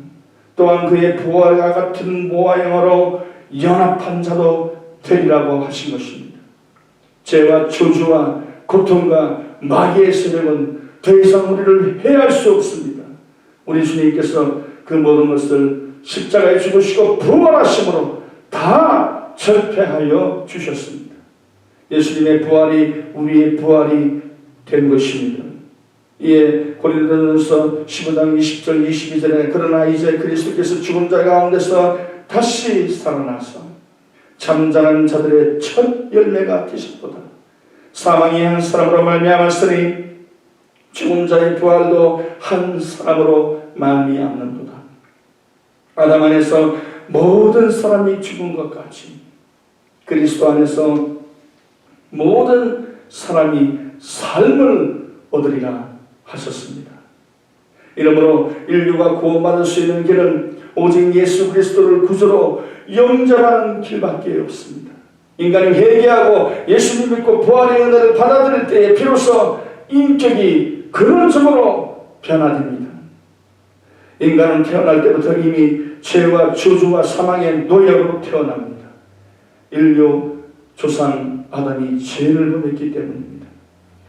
또한 그의 부활과 같은 모양으로 연합한 자도 되리라고 하신 것입니다. 죄와 저주와 고통과 마귀의 세력은 더 이상 우리를 해할 수 없습니다. 우리 주님께서 그 모든 것을 십자가에 죽으시고 부활하심으로 다 절패하여 주셨습니다. 예수님의 부활이 우리의 부활이 된 것입니다. 이에 고린도전서 15장 20절 22절에 그러나 이제 그리스도께서 죽은 자 가운데서 다시 살아나서 잠자는 자들의 첫 열매가 되셨도다. 사망이 한 사람으로 말미암았으니 죽은 자의 부활도 한 사람으로 말미암는도다. 아담 안에서 모든 사람이 죽은 것 같이 그리스도 안에서 모든 사람이 삶을 얻으리라 하셨습니다. 이러므로 인류가 구원받을 수 있는 길은 오직 예수 그리스도를 구주로 영접하는 길밖에 없습니다. 인간이 회개하고 예수님 믿고 부활의 은혜를 받아들일 때에 비로소 인격이 그런 점으로 변화됩니다. 인간은 태어날 때부터 이미 죄와 저주와 사망의 노예로 태어납니다. 인류 조상 아담이 죄를 범했기 때문입니다.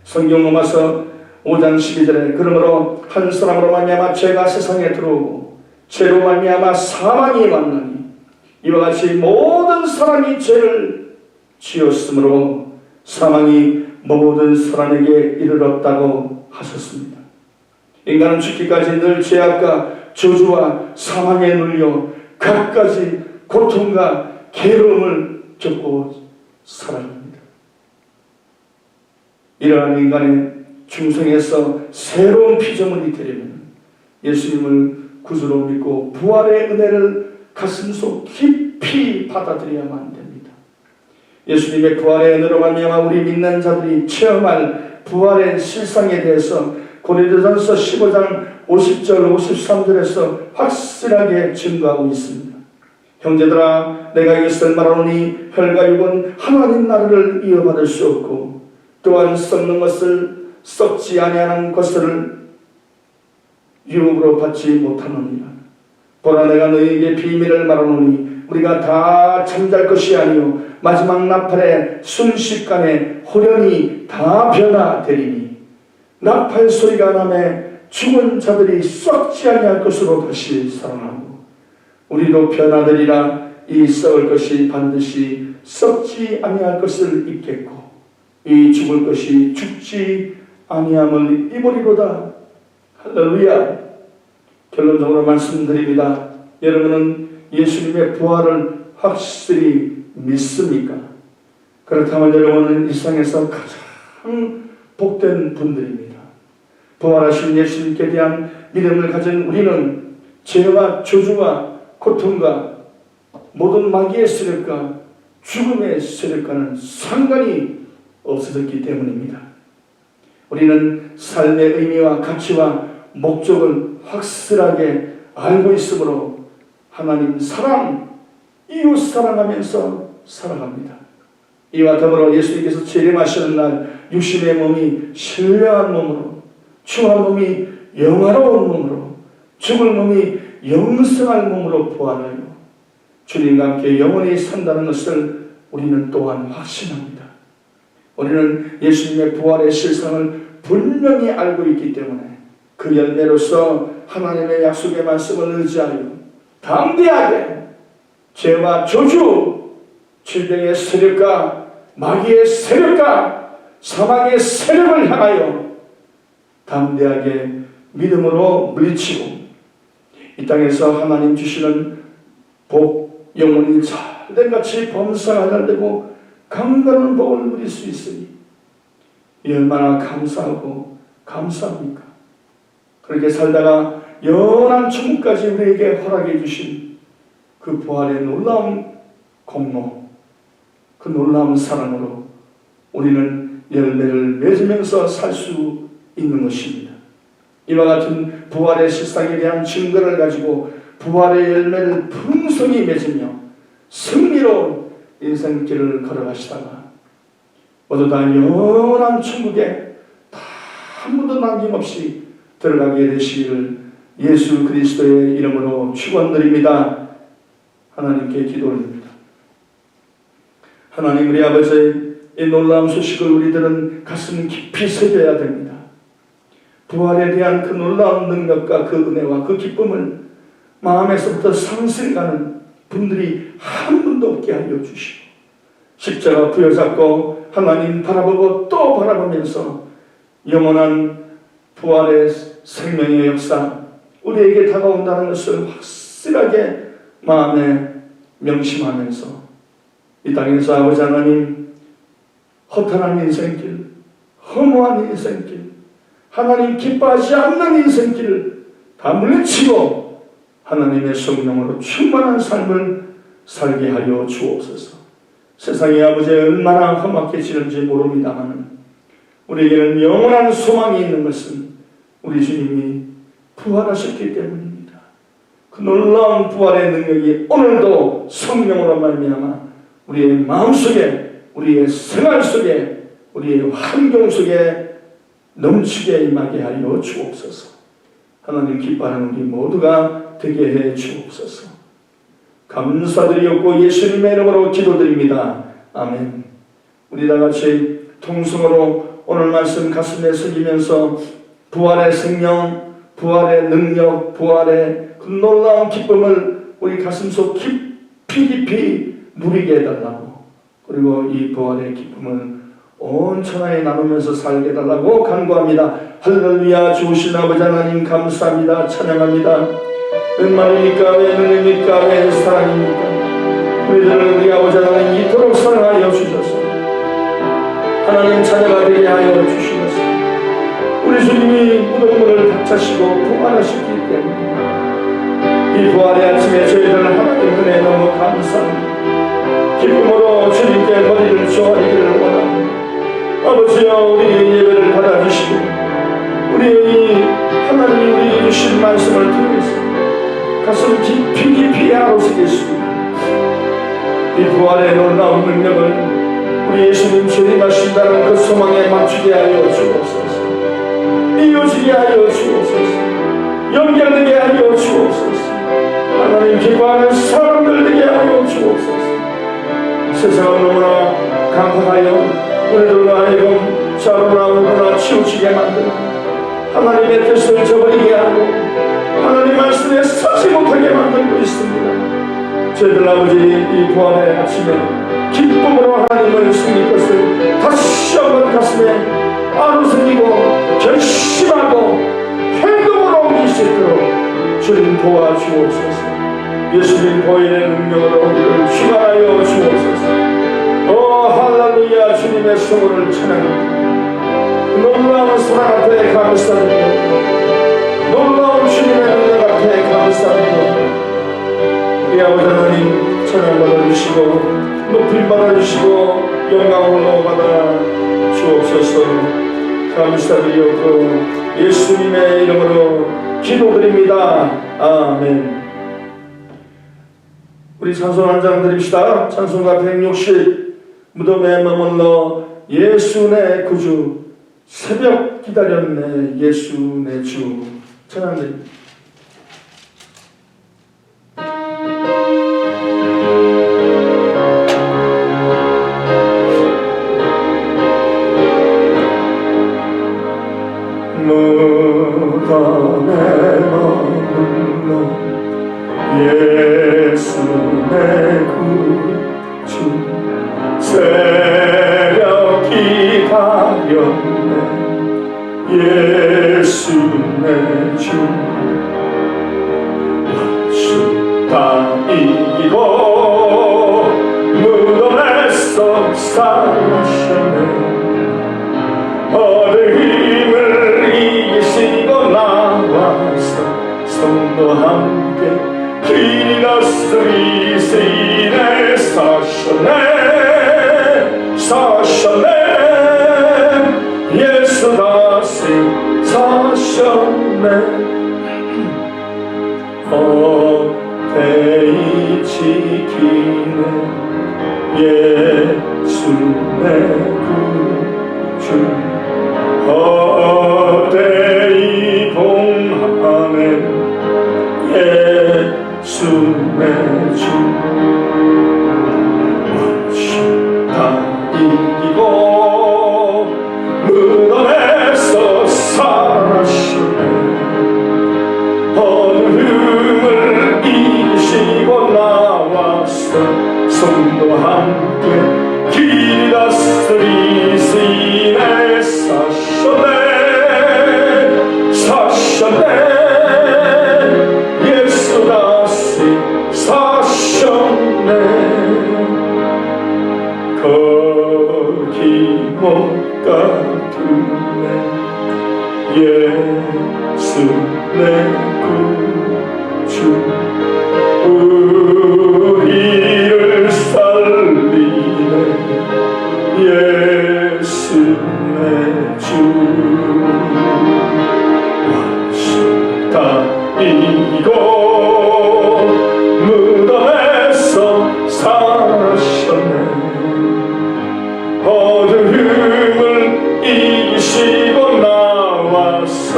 성경 로마서 5장 12절에 그러므로 한 사람으로 말미암아 죄가 세상에 들어오고 죄로 말미암아 사망이 왔나니 이와 같이 모든 사람이 죄를 지었으므로 사망이 모든 사람에게 이르렀다고 하셨습니다. 인간은 죽기까지 늘 죄악과 저주와 사망에 눌려 갖가지 고통과 괴로움을 겪고 살아갑니다. 이러한 인간의 중생에서 새로운 피조물이 되려면 예수님을 구주로 믿고 부활의 은혜를 가슴속 깊이 받아들여야만 됩니다. 예수님의 부활의 은혜로 말미암아 우리 믿는 자들이 체험할 부활의 실상에 대해서 고린도전서 15장 50절 53절에서 확실하게 증거하고 있습니다. 형제들아 내가 이것을 말하노니 혈과 육은 하나님 나라를 이어받을 수 없고 또한 썩는 것을 썩지 아니하는 것을 유업으로 받지 못하느니라. 보라 내가 너희에게 비밀을 말하노니 우리가 다 잠잘 것이 아니요 마지막 나팔의 순식간에 호련히 다 변화되리니 나팔 소리가 나매 죽은 자들이 썩지 아니할 것으로 다시 살아나고 우리도 변화되리라. 이 썩을 것이 반드시 썩지 아니할 것을 입겠고 이 죽을 것이 죽지 아니함을 입으리로다. 할렐루야. 결론적으로 말씀드립니다. 여러분은 예수님의 부활을 확실히 믿습니까? 그렇다면 여러분은 이 세상에서 가장 복된 분들입니다. 부활하신 예수님께 대한 믿음을 가진 우리는 죄와 저주와 고통과 모든 마귀의 세력과 죽음의 세력과는 상관이 없어졌기 때문입니다. 우리는 삶의 의미와 가치와 목적을 확실하게 알고 있으므로 하나님 사랑, 이웃 사랑하면서 살아갑니다. 이와 더불어 예수님께서 재림하시는 날 육신의 몸이 신령한 몸으로, 추한 몸이 영화로운 몸으로, 죽을 몸이 영생할 몸으로 부활하여 주님과 함께 영원히 산다는 것을 우리는 또한 확신합니다. 우리는 예수님의 부활의 실상을 분명히 알고 있기 때문에 그 열매로서 하나님의 약속의 말씀을 의지하여 담대하게 죄와 저주, 질병의 세력과 마귀의 세력과 사망의 세력을 향하여 담대하게 믿음으로 물리치고 이 땅에서 하나님 주시는 복, 영원히 잘된같이 범사가 되고 강건한 복을 누릴 수 있으니 이 얼마나 감사하고 감사합니까? 그렇게 살다가 영원한 천국까지 우리에게 허락해 주신 그 부활의 놀라운 공로, 그 놀라운 사랑으로 우리는 열매를 맺으면서 살 수 있는 것입니다. 이와 같은 부활의 실상에 대한 증거를 가지고 부활의 열매를 풍성히 맺으며 승리로운 인생길을 걸어가시다가 모두 다 영원한 천국에 다 한 분도 남김없이 들어가게 되시기를 예수 그리스도의 이름으로 축원드립니다. 하나님께 기도합니다. 하나님, 우리 아버지의 이 놀라운 소식을 우리들은 가슴 깊이 새겨야 됩니다. 부활에 대한 그 놀라운 능력과 그 은혜와 그 기쁨을 마음에서부터 상실가는 분들이 한 분도 없게 하여 주시고 십자가 부여잡고 하나님 바라보고 또 바라보면서 영원한 부활의 생명의 역사 우리에게 다가온다는 것을 확실하게 마음에 명심하면서 이 땅에서 아버지 하나님 허탄한 인생길, 허무한 인생길, 하나님 기뻐하지 않는 인생길을 다 물리치고 하나님의 성령으로 충만한 삶을 살게 하여 주옵소서. 세상의 아버지 얼마나 험악해지는지 모릅니다만 우리에게는 영원한 소망이 있는 것은 우리 주님이 부활하셨기 때문입니다. 그 놀라운 부활의 능력이 오늘도 성령으로 말미암아 우리의 마음속에, 우리의 생활 속에, 우리의 환경 속에 넘치게 임하게 하여 주옵소서. 하나님 기뻐하는 우리 모두가 되게 해 주옵소서. 감사드리옵고 예수님의 이름으로 기도드립니다. 아멘. 우리 다같이 통성으로 오늘 말씀 가슴에 새기면서 부활의 생명, 부활의 능력, 부활의 그 놀라운 기쁨을 우리 가슴속 깊이 누리게 해달라고, 그리고 이 부활의 기쁨을 온 천하에 나누면서 살게 해달라고 간구합니다. 할렐루야. 주신 아버지 하나님 감사합니다. 찬양합니다. 웬 말입니까? 왜 은혜입니까? 왜 사랑입니까? 우리들을 우리 아버지 하나님 이토록 사랑하여 주셔서 하나님 자녀가 되게 하여 주시면서 우리 주님이 무덤문을 닫히시고 부활하셨기 때문에 이 부활의 아침에 저희들 하나님 은혜 너무 감사합니다. 기쁨으로 주님께 머리를 조아리기를 원합니다. 아버지여, 우리의 예배를 받아주시고 우리의 하나님 우리 주신 말씀을 통해서 가슴 깊이 아로새겠습니다. 이 부활의 놀라운 능력을 우리 예수님 재림하신다는 그 소망에 맞추게 하여 주옵소서. 이어지게 하여 주옵소서. 연결되게 하여 주옵소서. 하나님 기뻐하는 사람들 되게 하여 주옵소서. 세상은 너무나 강팍하여 우리들로 하여금 자로나 우거나 치우치게 만들고 하나님의 뜻을 저버리게 하고 하나님 말씀에 서지 못하게 만들고 있습니다. 저희들 아버지 이 부활의 아침에 기쁨으로 하나님을 섬길 것을 다시 한번 가슴에 아로새기고 결심하고 행동으로 옮길 수 있도록 주님 도와주옵소서. 예수님 보혈의 능력으로 우리를 축원하여 주옵소서. 할렐루야. 주님의 성호를 찬양합니다. 놀라운 사랑 앞에 감사드립니다. 놀라운 감사합니다. 우리 아버지 하나님 찬양 받아주시고 높임 받아주시고 영광 올라받아 주옵소서. 감사드리옵고 예수님의 이름으로 기도드립니다. 아멘. 우리 찬송 한 장 드립시다. 찬송가 160 무덤에 머물러 예수 내 구주 새벽 기다렸네 예수 내 주 찬양드립니다. 무덤에 머물러 예수 내 구주 새벽 기다렸네 예수 내 주 원수 다 이기고 무덤에서 살아나셨네 어둠을 이기시고 나와서 성도 함께 길이 났으리 세인에 사셨네 예수 다시 사셨네 어때이 지키네 예수 내 구주 어때이 봉하네 예수 내 주 원수 다 이기고 무덤에서 살아나시네 어둠을 이기시고 나와서 성도 함께 길이 다스리 세인에 사셨네 예수 다시 사셨네 거기 못 가두네 예수 내 구주 우리를 살리네 예수 내 주 원수 다 이기고 무덤에서 사셨네 어둠을 이기시고 나와서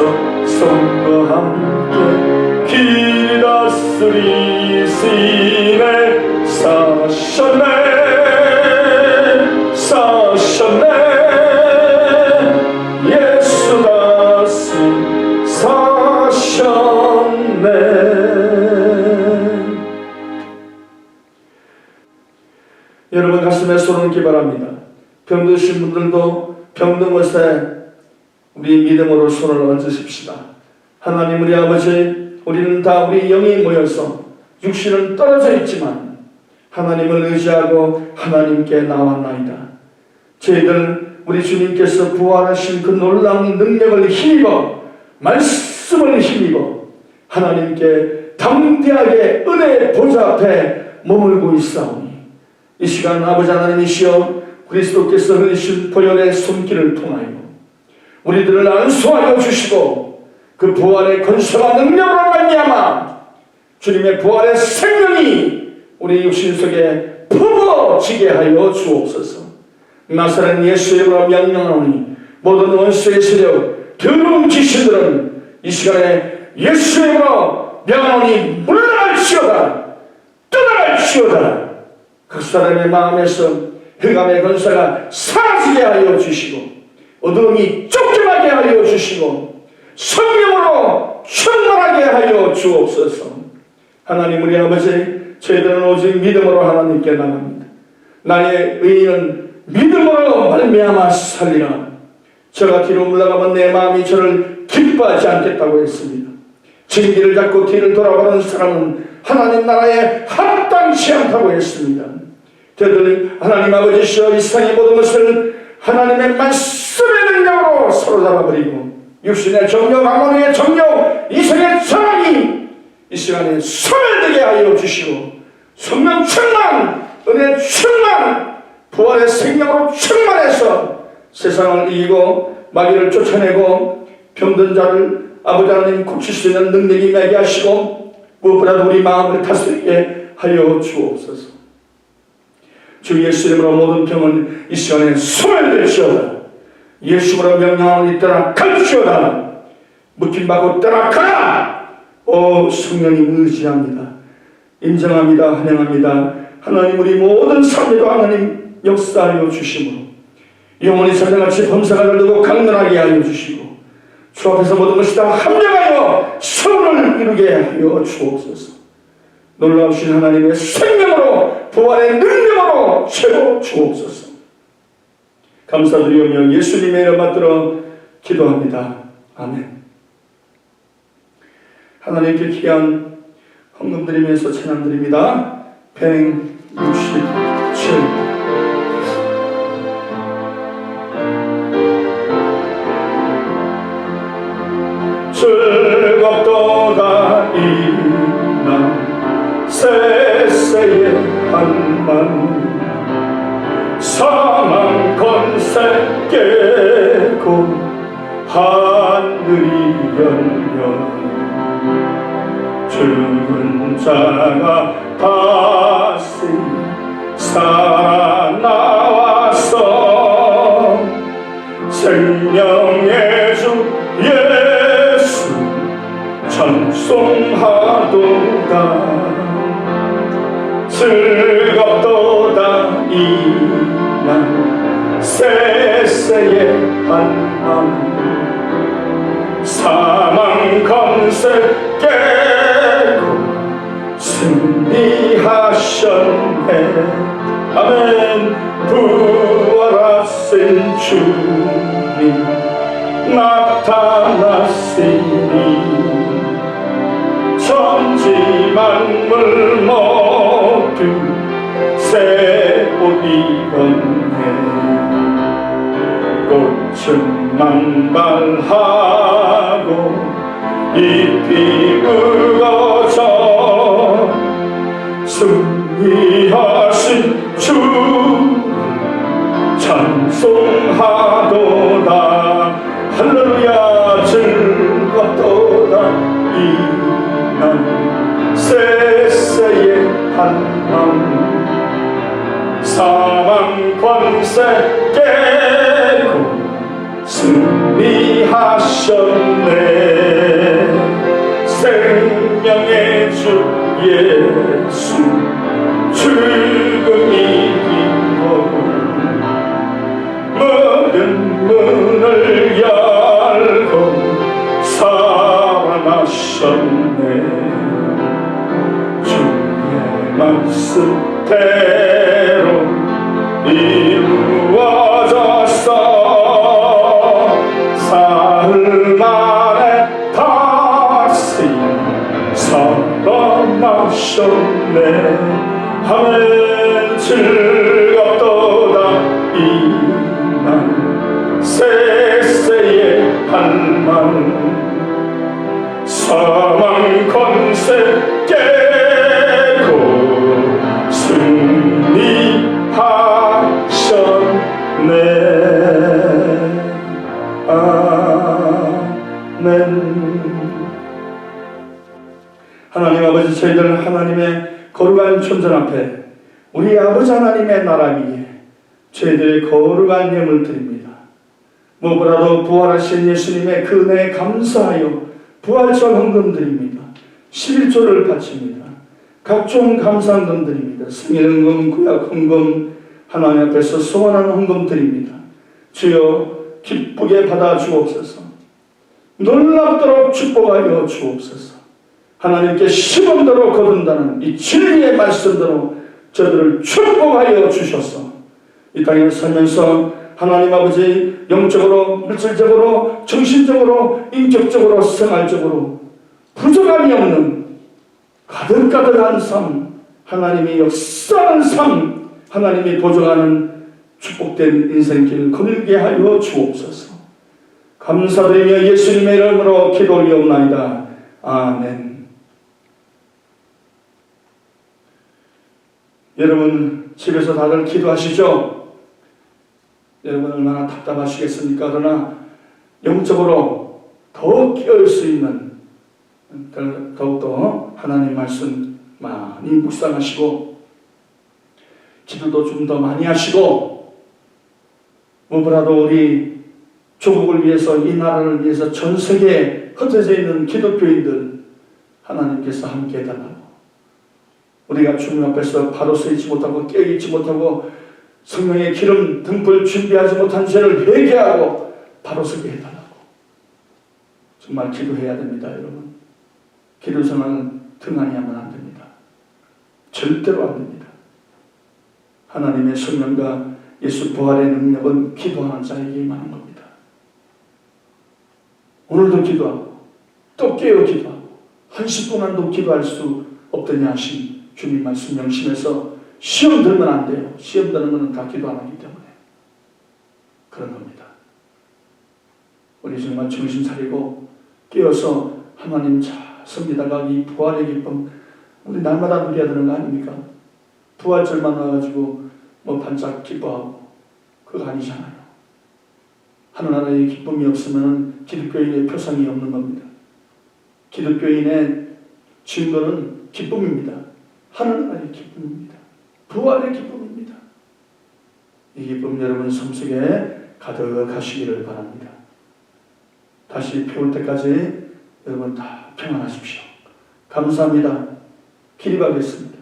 성도 함께 길 다스리 세인에 사셨네 예수 다시 사셨네. 여러분 가슴에 손을 얹기 바랍니다. 병드신 분들도 병든 것에 우리 믿음으로 손을 얹으십시다. 하나님 우리 아버지 우리는 다 우리 영이 모여서 육신은 떨어져 있지만 하나님을 의지하고 하나님께 나왔나이다. 저희들 우리 주님께서 부활하신 그 놀라운 능력을 힘입어 말씀을 힘입어 하나님께 담대하게 은혜의 보좌 앞에 머물고 있사오니 이 시간 아버지 하나님이시여 그리스도께서 흘리신 보혈의 손길을 통하여 우리들을 안수하여 주시고 그 부활의 권세와 능력으로 말미암아 주님의 부활의 생명이 우리 육신 속에 퍼부어지게 하여 주옵소서. 나사렛 예수의 이름으로 명령하오니 모든 원수의 세력 더러운 귀신들은 이 시간에 예수의 이름으로 명하오니 물러갈지어다 떠나갈지어다. 그 사람의 마음에서 흑암의 권세가 사라지게 하여 주시고 어둠이 쫓겨나게 하여 주시고 성령으로 충만하게 하여 주옵소서. 하나님 우리 아버지 저희들은 오직 믿음으로 하나님께 나갑니다. 나의 의인은 믿음으로 말미암아 살리라. 저가 뒤로 물러가면 내 마음이 저를 기뻐하지 않겠다고 했습니다. 진기를 잡고 뒤를 돌아보는 사람은 하나님 나라에 합당치 않다고 했습니다. 저희들 하나님 아버지시여 이 세상의 모든 것을 하나님의 말씀의 능력으로 사로잡아버리고 육신의 정욕, 악몽의 정욕, 이생의 정욕이 이 시간에 소멸되게 하여 주시고 성령 충만, 은혜 충만, 부활의 생명으로 충만해서 세상을 이기고 마귀를 쫓아내고 병든 자를 아버지 하나님 고칠 수 있는 능력이 임하게 하시고 무엇보다도 우리 마음을 다스리게 하여 주옵소서. 주 예수 이름으로 모든 병은 이 시간에 소멸될지어다. 예수로 명령하니 떠나갈지어다. 묶임받고 떠나가라. 오 성령님 의지합니다. 인정합니다. 환영합니다. 하나님 우리 모든 삶에도 하나님 역사하여 주시므로 영원히 전쟁같이 범사가 들고 강건하게 하여 주시고 주 앞에서 모든 것이 다 합력하여 선을 이루게 하여 주옵소서. 놀라우신 하나님의 생명으로 부활의 능력으로 채워 주옵소서. 감사드리오며 예수님의 이름 받들어 기도합니다. 아멘. 하나님께 귀한 헌금 드리면서 찬양 드립니다. 167 즐겁도다 이날 세세의 한만 사망 권세 깨고 하늘이 열려 죽은 자가 다시 살아나와서 생명의 주 예수 찬송하도다. 즐겁도다 이날 세세의 한밤 사망 권세 깨고 승리하셨네. 아멘. 부활하신 주님 나타났으니 천지 만물 모두 새 옷 입었네. 꽃은 만발하고 잎이 우거져 승리하신 주 찬송하도다. 할렐루야. 즐겁도다 이날 세세의 한밤 사망 권세 깨고 승리하셨네. 생명의 주 예수 죽음 이기고 모든 문을 열고 살아나셨네. 주의 말씀대로 이루어졌어. 사흘 만에 다시 살아나셨네. 아멘. 즐겁도다 이날 세세의 한만 사망 권세 깨고 승리하셨네. 아멘. 하나님 아버지, 저희들 하나님의 거룩한 존전 앞에 우리 아버지 하나님의 나라 위에 저희들의 거룩한 예물 드립니다. 무엇보다도 부활하신 예수님의 그 은혜에 감사하여 부활절 헌금 드립니다. 11조를 바칩니다. 각종 감사헌금 드립니다. 생일헌금, 구약헌금, 하나님 앞에서 소원하는 헌금 드립니다. 주여 기쁘게 받아 주옵소서. 놀랍도록 축복하여 주옵소서. 하나님께 시범대로 거둔다는 이 진리의 말씀대로 저들을 축복하여 주셔서 이 땅에 살면서 하나님 아버지 영적으로, 물질적으로, 정신적으로, 인격적으로, 생활적으로 부족함이 없는 가득가득한 삶, 하나님이 역사하는 삶, 하나님이 보증하는 축복된 인생길 거닐게 하여 주옵소서. 감사드리며 예수님의 이름으로 기도 올리옵나이다. 아멘. 여러분 집에서 다들 기도하시죠? 여러분 얼마나 답답하시겠습니까? 그러나 영적으로 더 깨어있을 수 있는 더욱더 하나님 말씀 많이 묵상하시고 기도도 좀 더 많이 하시고 무엇보다도 우리 조국을 위해서 이 나라를 위해서 전 세계에 흩어져 있는 기독교인들 하나님께서 함께 해달라고 우리가 주님 앞에서 바로 서 있지 못하고 깨어있지 못하고 성령의 기름 등불 준비하지 못한 죄를 회개하고 바로 서게 해달라고 정말 기도해야 됩니다. 여러분 기도 생활은 등한히 하면 안 됩니다. 절대로 안 됩니다. 하나님의 성령과 예수 부활의 능력은 기도하는 자에게 임하는 겁니다. 오늘도 기도하고 또 깨어 기도하고 1시 동안도 기도할 수 없더냐 하신 주님 말씀 명심해서 시험 들면 안 돼요. 시험 드는 것은 다 기도 안 하기 때문에 그런 겁니다. 우리 정말 정신 차리고 깨어서 하나님 잘 섬기다가 이 부활의 기쁨 우리 날마다 누려야 되는 거 아닙니까? 부활절만 와가지고 뭐 반짝 기뻐하고 그거 아니잖아요. 하나님의 기쁨이 없으면 기독교인의 표상이 없는 겁니다. 기독교인의 증거는 기쁨입니다. 하나님의 기쁨입니다. 부활의 기쁨입니다. 이 기쁨 여러분 섬속에 가득하시기를 바랍니다. 다시 배울 때까지 여러분 다 평안하십시오. 감사합니다. 기립하겠습니다.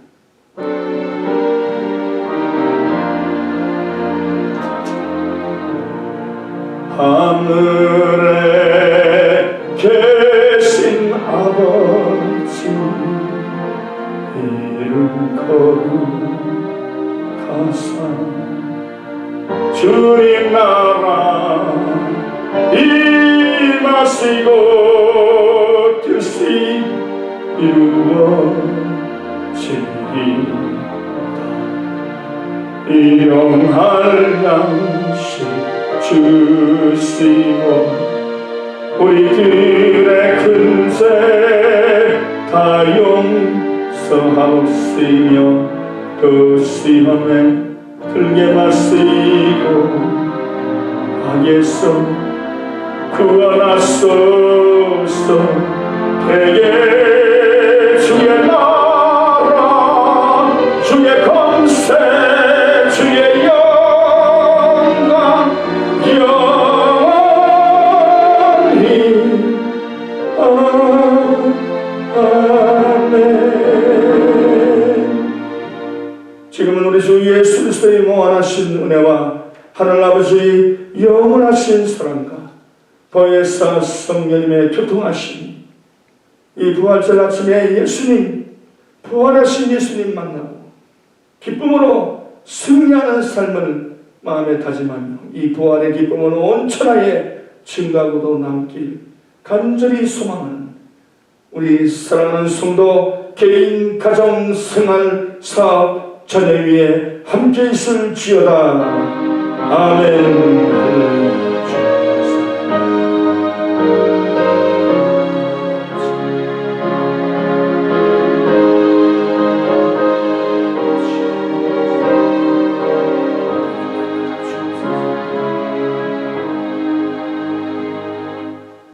하늘에 계신 아버지 이름 거룩하사 주님 나라 임하시고 뜻이 이루어지리이다. 일용할 양식 주시고 우리들의 큰 죄 다 용서하옵시며 또 시험에 들게 마시고 악에서 구원하소서. 대개 주의 나라 주의 권세 주의 영광 영원히 아멘. 지금은 우리 주 예수 그리스도의 무한하신 은혜와 하늘아버지 영원하신 사랑과 보혜사 성령님의 교통하심 이 부활절 아침에 예수님 부활하신 예수님 만나고 기쁨으로 승리하는 삶을 마음에 다짐하며 이 부활의 기쁨은 온천하에 증가하고도 남길 간절히 소망하는 우리 사랑하는 성도 개인 가정 생활 사업 자녀 위에 함께 있을지어다. 아멘.